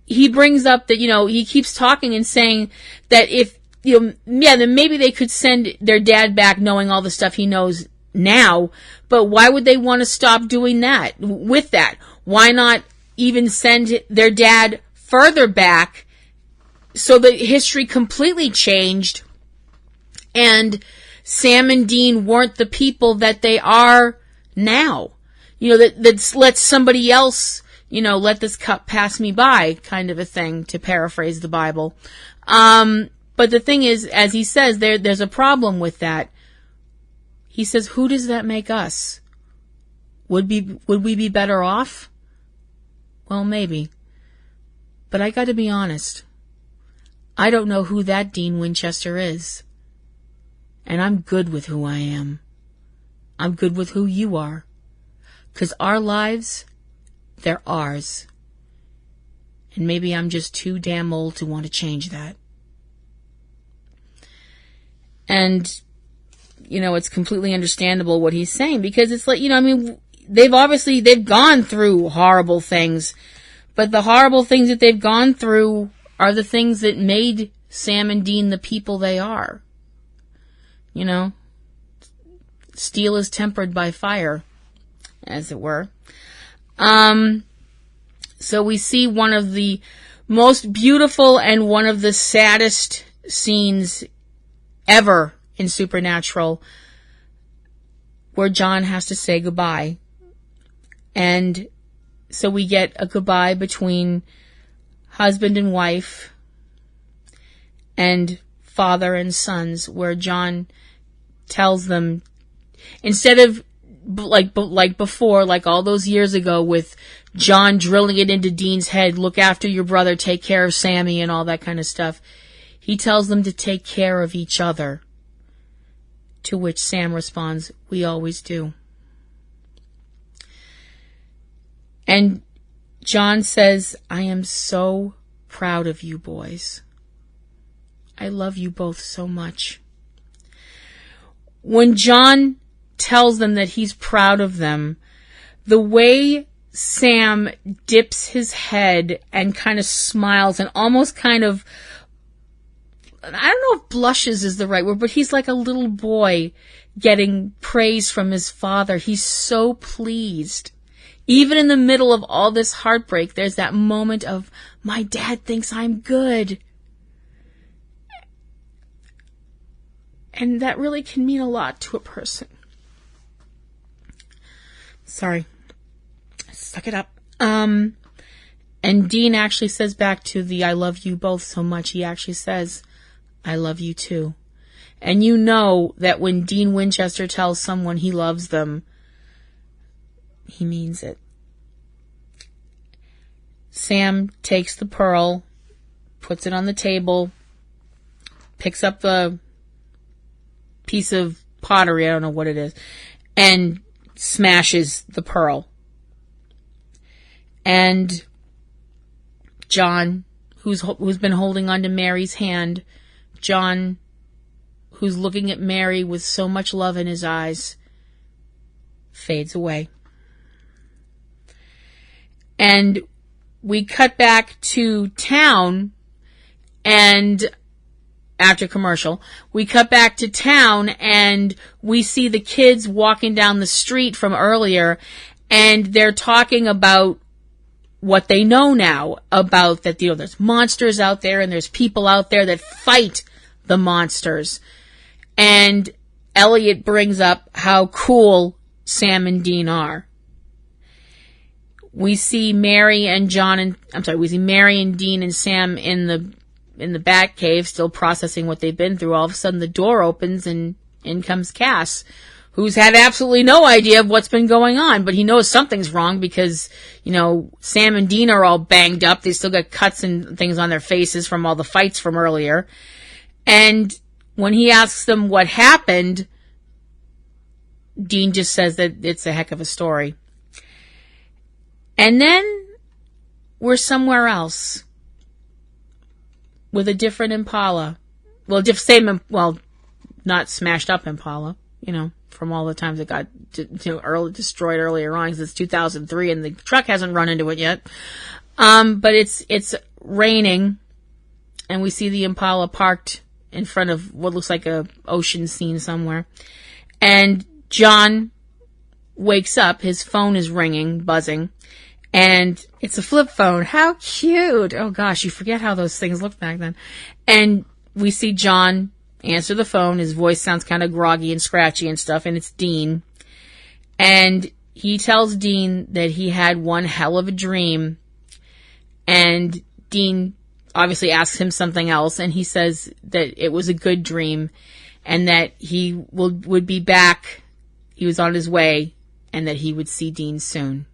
G: he brings up that, he keeps talking and saying that if, then maybe they could send their dad back knowing all the stuff he knows now, but why would they want to stop doing that? With that, why not even send their dad further back so that history completely changed and Sam and Dean weren't the people that they are now? That lets somebody else, let this cup pass me by, kind of a thing, to paraphrase the Bible. But the thing is, as he says, there's a problem with that. He says, who does that make us? Would we be better off? Well, maybe. But I got to be honest. I don't know who that Dean Winchester is. And I'm good with who I am. I'm good with who you are. 'Cause our lives, they're ours. And maybe I'm just too damn old to want to change that. And, it's completely understandable what he's saying, because it's like, they've gone through horrible things, but the horrible things that they've gone through are the things that made Sam and Dean the people they are. Steel is tempered by fire, as it were. So we see one of the most beautiful and one of the saddest scenes ever in Supernatural, where John has to say goodbye. And so we get a goodbye between husband and wife and father and sons, where John tells them, instead of like before, like all those years ago, with John drilling it into Dean's head, look after your brother, take care of Sammy, and all that kind of stuff, he tells them to take care of each other. To which Sam responds, we always do. And John says, I am so proud of you boys. I love you both so much. When John tells them that he's proud of them, the way Sam dips his head and kind of smiles and almost kind of, I don't know if blushes is the right word, but he's like a little boy getting praise from his father. He's so pleased. Even in the middle of all this heartbreak, there's that moment of, my dad thinks I'm good. And that really can mean a lot to a person. Sorry. Suck it up. And Dean actually says back to the I love you both so much, he actually says, I love you too. And you know that when Dean Winchester tells someone he loves them, he means it. Sam takes the pearl, puts it on the table, picks up the piece of pottery, I don't know what it is, and smashes the pearl. And John, who's been holding onto Mary's hand, John, who's looking at Mary with so much love in his eyes, fades away. And we cut back to town, and after commercial, we cut back to town, and we see the kids walking down the street from earlier, and they're talking about what they know now, about that, there's monsters out there, and there's people out there that fight the monsters. And Elliot brings up how cool Sam and Dean are. We see Mary and Dean and Sam in the Bat Cave, still processing what they've been through. All of a sudden the door opens and in comes Cass, who's had absolutely no idea of what's been going on, but he knows something's wrong because, Sam and Dean are all banged up. They still got cuts and things on their faces from all the fights from earlier. And when he asks them what happened, Dean just says that it's a heck of a story. And then we're somewhere else with a different Impala. Well, not smashed up Impala, from all the times it got destroyed earlier on, because it's 2003 and the truck hasn't run into it yet. But it's raining, and we see the Impala parked in front of what looks like a ocean scene somewhere. And John wakes up, his phone is ringing, buzzing, and it's a flip phone. How cute! Oh gosh, you forget how those things looked back then. And we see John answer the phone. His voice sounds kind of groggy and scratchy and stuff, and it's Dean. And he tells Dean that he had one hell of a dream, and Dean obviously asks him something else, and he says that it was a good dream, and that he would be back. He was on his way, and that he would see Dean soon.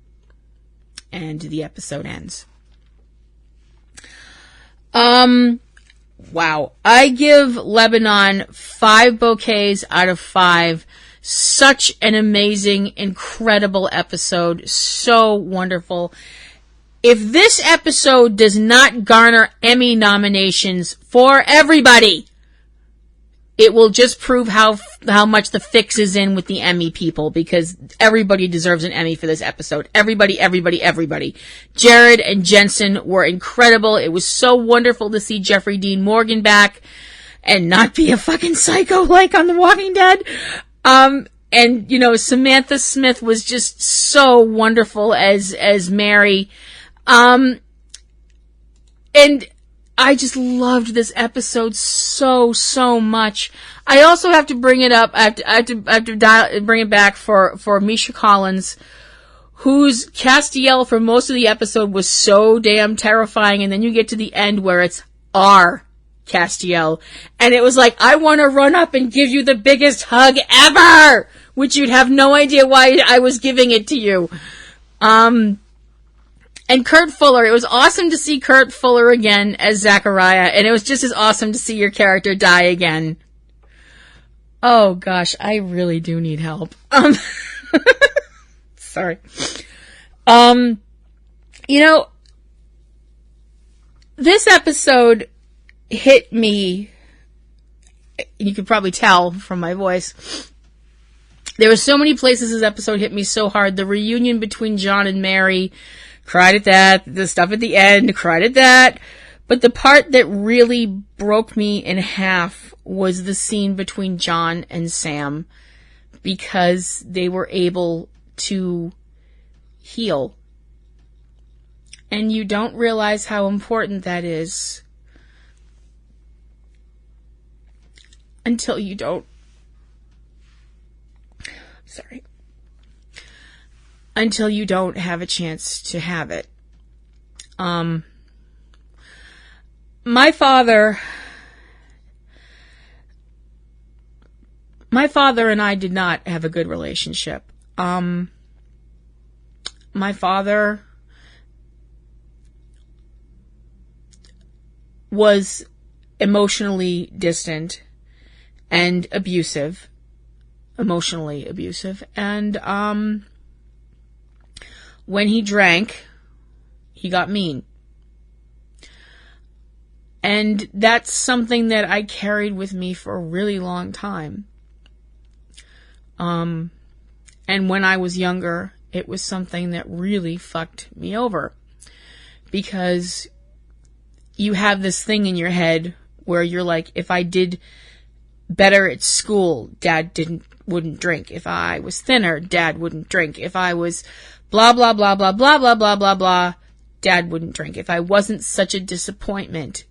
G: And the episode ends. Wow. I give Lebanon 5 bouquets out of 5. Such an amazing, incredible episode. So wonderful. If this episode does not garner Emmy nominations for everybody, it will just prove how much the fix is in with the Emmy people, because everybody deserves an Emmy for this episode. Everybody. Jared and Jensen were incredible. It was so wonderful to see Jeffrey Dean Morgan back and not be a fucking psycho like on The Walking Dead. And, you know, Samantha Smith was just so wonderful as Mary. And I just loved this episode so much. I also have to bring it up. I have to bring it back for Misha Collins, whose Castiel for most of the episode was so damn terrifying. And then you get to the end where it's R. Castiel. And it was like, I want to run up and give you the biggest hug ever! Which you'd have no idea why I was giving it to you. And Kurt Fuller, it was awesome to see Kurt Fuller again as Zachariah, and it was just as awesome to see your character die again. Oh gosh, I really do need help. Sorry. You know, this episode hit me, you could probably tell from my voice. There were so many places this episode hit me so hard. The reunion between John and Mary, cried at that. The stuff at the end, cried at that. But the part that really broke me in half was the scene between John and Sam, because they were able to heal. And you don't realize how important that is until you don't. Sorry. Until you don't have a chance to have it. My father and I did not have a good relationship. My father was emotionally distant and abusive. Emotionally abusive. And, when he drank, he got mean. And that's something that I carried with me for a really long time. And when I was younger, it was something that really fucked me over. Because you have this thing in your head where you're like, if I did better at school, Dad wouldn't drink. If I was thinner, Dad wouldn't drink. If I was blah, blah, blah, blah, blah, blah, blah, blah, blah, Dad wouldn't drink. If I wasn't such a disappointment,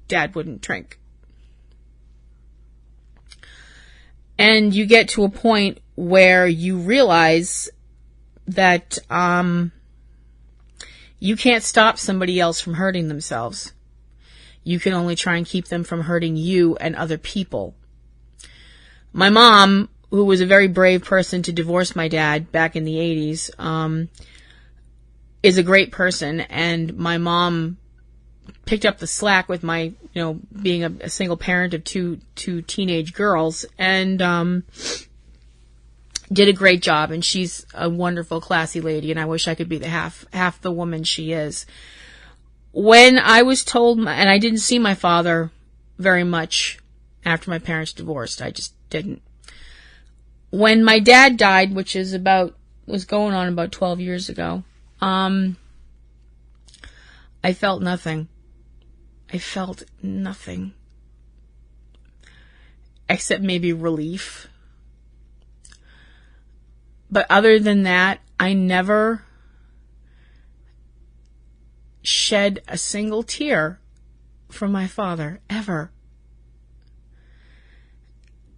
G: Dad wouldn't drink. And you get to a point where you realize that you can't stop somebody else from hurting themselves. You can only try and keep them from hurting you and other people. My mom, who was a very brave person to divorce my dad back in the 80s, is a great person. And my mom picked up the slack with my, being a single parent of two teenage girls, and did a great job. And she's a wonderful, classy lady, and I wish I could be the half the woman she is. When I was told, and I didn't see my father very much after my parents divorced, I just didn't. When my dad died, which was going on about 12 years ago, I felt nothing. I felt nothing. Except maybe relief. But other than that, I never shed a single tear for my father, ever.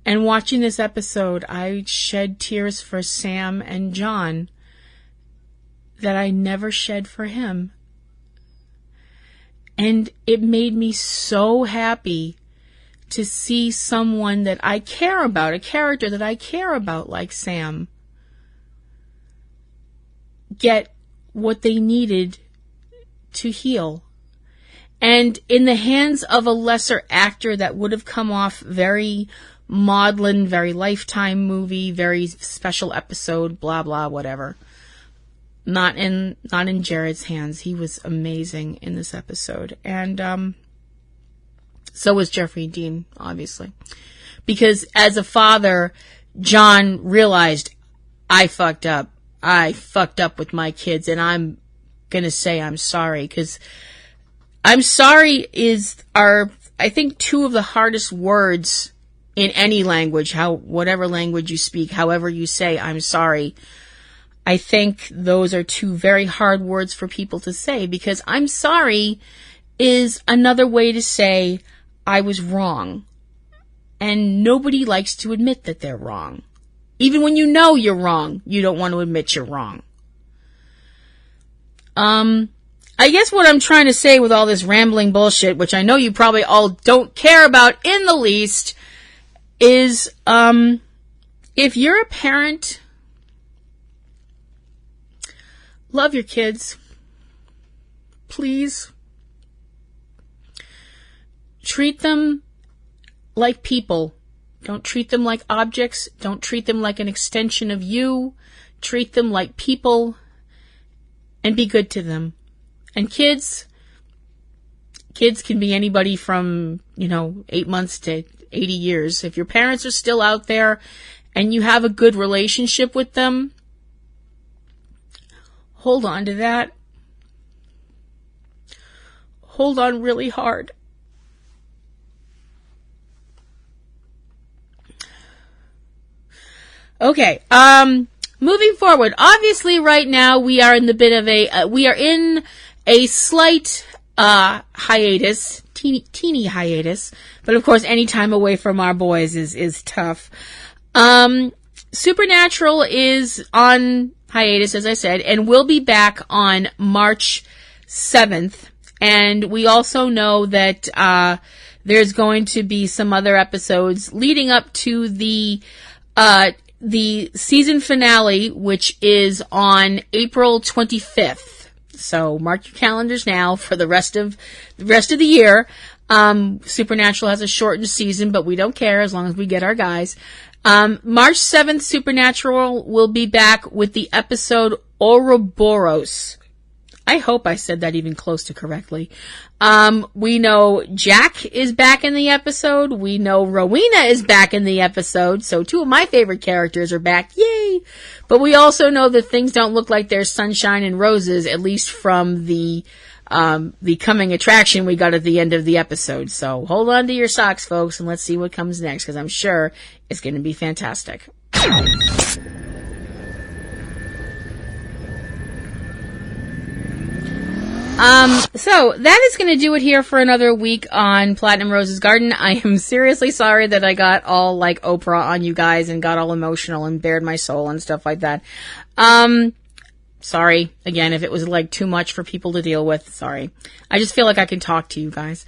G: And watching this episode, I shed tears for Sam and John that I never shed for him. And it made me so happy to see someone that I care about, a character that I care about like Sam, get what they needed to heal. And in the hands of a lesser actor that would have come off very maudlin, very Lifetime movie, very special episode, blah, blah, whatever. Not in Jared's hands. He was amazing in this episode. And so was Jeffrey Dean, obviously. Because as a father, John realized, I fucked up. I fucked up with my kids, and I'm going to say I'm sorry. Because I'm sorry are, I think, two of the hardest words in any language, whatever language you speak, however you say I'm sorry. I think those are two very hard words for people to say, because I'm sorry is another way to say I was wrong. And nobody likes to admit that they're wrong. Even when you know you're wrong, you don't want to admit you're wrong. I guess what I'm trying to say with all this rambling bullshit, which I know you probably all don't care about in the least, is if you're a parent, love your kids. Please. Treat them like people. Don't treat them like objects. Don't treat them like an extension of you. Treat them like people and be good to them. And kids can be anybody from, 8 months to 80 years. If your parents are still out there and you have a good relationship with them, hold on to that. Hold on really hard. Okay, moving forward. Obviously, right now we are in a slight hiatus, teeny hiatus. But of course, any time away from our boys is tough. Supernatural is on hiatus, as I said, and we'll be back on March 7th. And we also know that there's going to be some other episodes leading up to the season finale, which is on April 25th. So mark your calendars now for the rest of the year. Supernatural has a shortened season, but we don't care as long as we get our guys. March 7th, Supernatural will be back with the episode Ouroboros. I hope I said that even close to correctly. We know Jack is back in the episode. We know Rowena is back in the episode. So two of my favorite characters are back. Yay! But we also know that things don't look like there's sunshine and roses, at least from the coming attraction we got at the end of the episode. So hold on to your socks, folks, and let's see what comes next, because I'm sure it's going to be fantastic. So that is going to do it here for another week on Platinum Rose's Garden. I am seriously sorry that I got all like Oprah on you guys and got all emotional and bared my soul and stuff like that. Sorry again if it was like too much for people to deal with. Sorry. I just feel like I can talk to you guys.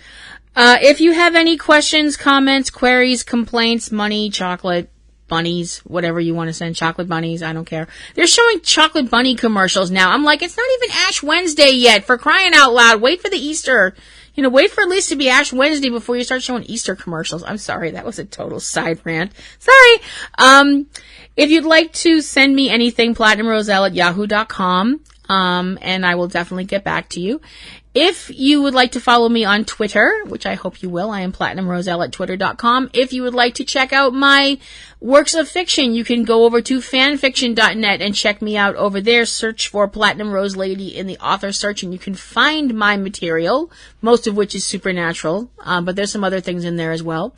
G: If you have any questions, comments, queries, complaints, money, chocolate, bunnies, whatever you want to send, chocolate bunnies, I don't care. They're showing chocolate bunny commercials now. I'm like, it's not even Ash Wednesday yet, for crying out loud. Wait for the Easter. Wait for at least to be Ash Wednesday before you start showing Easter commercials. I'm sorry, that was a total side rant. Sorry. If you'd like to send me anything, platinumroselle@yahoo.com, and I will definitely get back to you. If you would like to follow me on Twitter, which I hope you will, I am platinumroselle@twitter.com. If you would like to check out my works of fiction, you can go over to fanfiction.net and check me out over there. Search for Platinum Rose Lady in the author search, and you can find my material, most of which is supernatural, but there's some other things in there as well.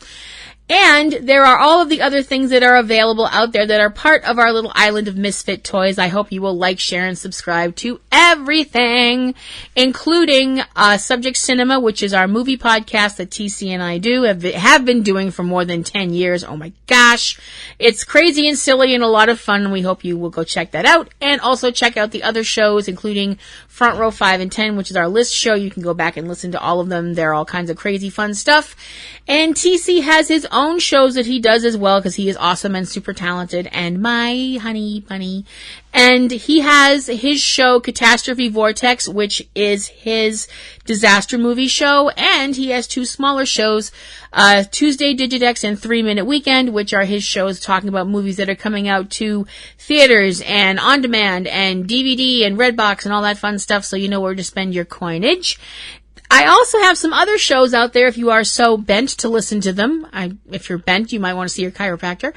G: And there are all of the other things that are available out there that are part of our little island of misfit toys. I hope you will like, share, and subscribe to everything, including Subject Cinema, which is our movie podcast that TC and I do, have been doing for more than 10 years. Oh my gosh. It's crazy and silly and a lot of fun. We hope you will go check that out. And also check out the other shows, including Front Row 5 and 10, which is our list show. You can go back and listen to all of them. They're all kinds of crazy fun stuff. And TC has his own shows that he does as well, because he is awesome and super talented, and my honey bunny. And he has his show Catastrophe Vortex, which is his disaster movie show, and he has two smaller shows, Tuesday Digidex and 3 Minute Weekend, which are his shows talking about movies that are coming out to theaters and on demand and DVD and Redbox and all that fun stuff, so you know where to spend your coinage. I also have some other shows out there if you are so bent to listen to them. If you're bent, you might want to see your chiropractor.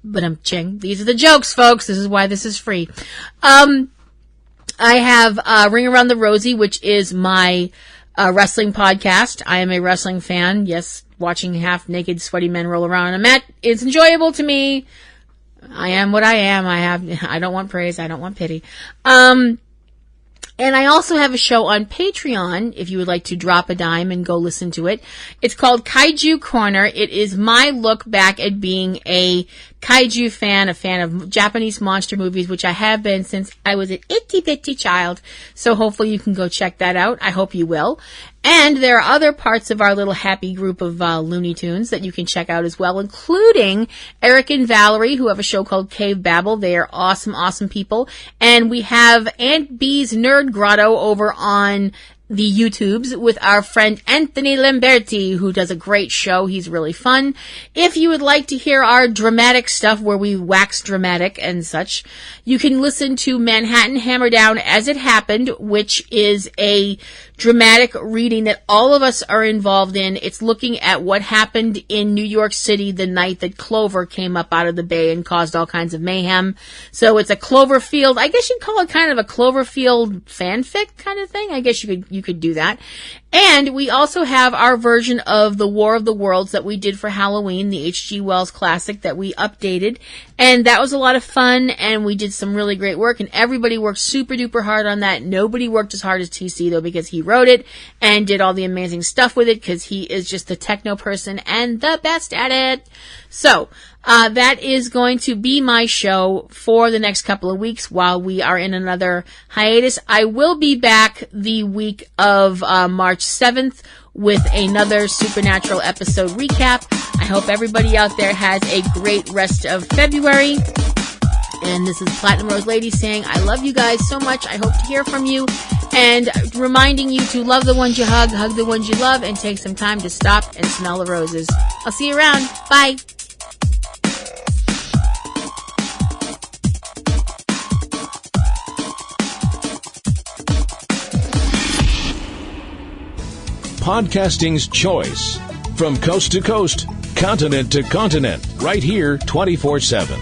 G: But these are the jokes, folks. This is why this is free. I have Ring Around the Rosie, which is my wrestling podcast. I am a wrestling fan. Yes, watching half-naked, sweaty men roll around on a mat is enjoyable to me. I am what I am. I don't want praise. I don't want pity. And I also have a show on Patreon, if you would like to drop a dime and go listen to it. It's called Kaiju Corner. It is my look back at being a kaiju fan, a fan of Japanese monster movies, which I have been since I was an itty-bitty child. So hopefully you can go check that out. I hope you will. And there are other parts of our little happy group of Looney Tunes that you can check out as well, including Eric and Valerie, who have a show called Cavebabble. They are awesome, awesome people. And we have Aunt B's Nerd Grotto over on the YouTubes with our friend Anthony Lamberti, who does a great show. He's really fun. If you would like to hear our dramatic stuff where we wax dramatic and such, you can listen to Manhattan Hammerdown As It Happened, which is a dramatic reading that all of us are involved in. It's looking at what happened in New York City the night that Clover came up out of the bay and caused all kinds of mayhem. So it's a Cloverfield, I guess you'd call it kind of a Cloverfield fanfic kind of thing. I guess you could do that. And we also have our version of The War of the Worlds that we did for Halloween, the H.G. Wells classic that we updated. And that was a lot of fun, and we did some really great work, and everybody worked super duper hard on that. Nobody worked as hard as TC, though, because he wrote it and did all the amazing stuff with it, because he is just the techno person and the best at it. So, that is going to be my show for the next couple of weeks while we are in another hiatus. I will be back the week of March 7th with another Supernatural episode recap. I hope everybody out there has a great rest of February. And this is Platinum Rose Lady saying, I love you guys so much. I hope to hear from you. And reminding you to love the ones you hug the ones you love, and take some time to stop and smell the roses. I'll see you around. Bye.
I: Podcasting's choice. From coast to coast, continent to continent, right here 24/7.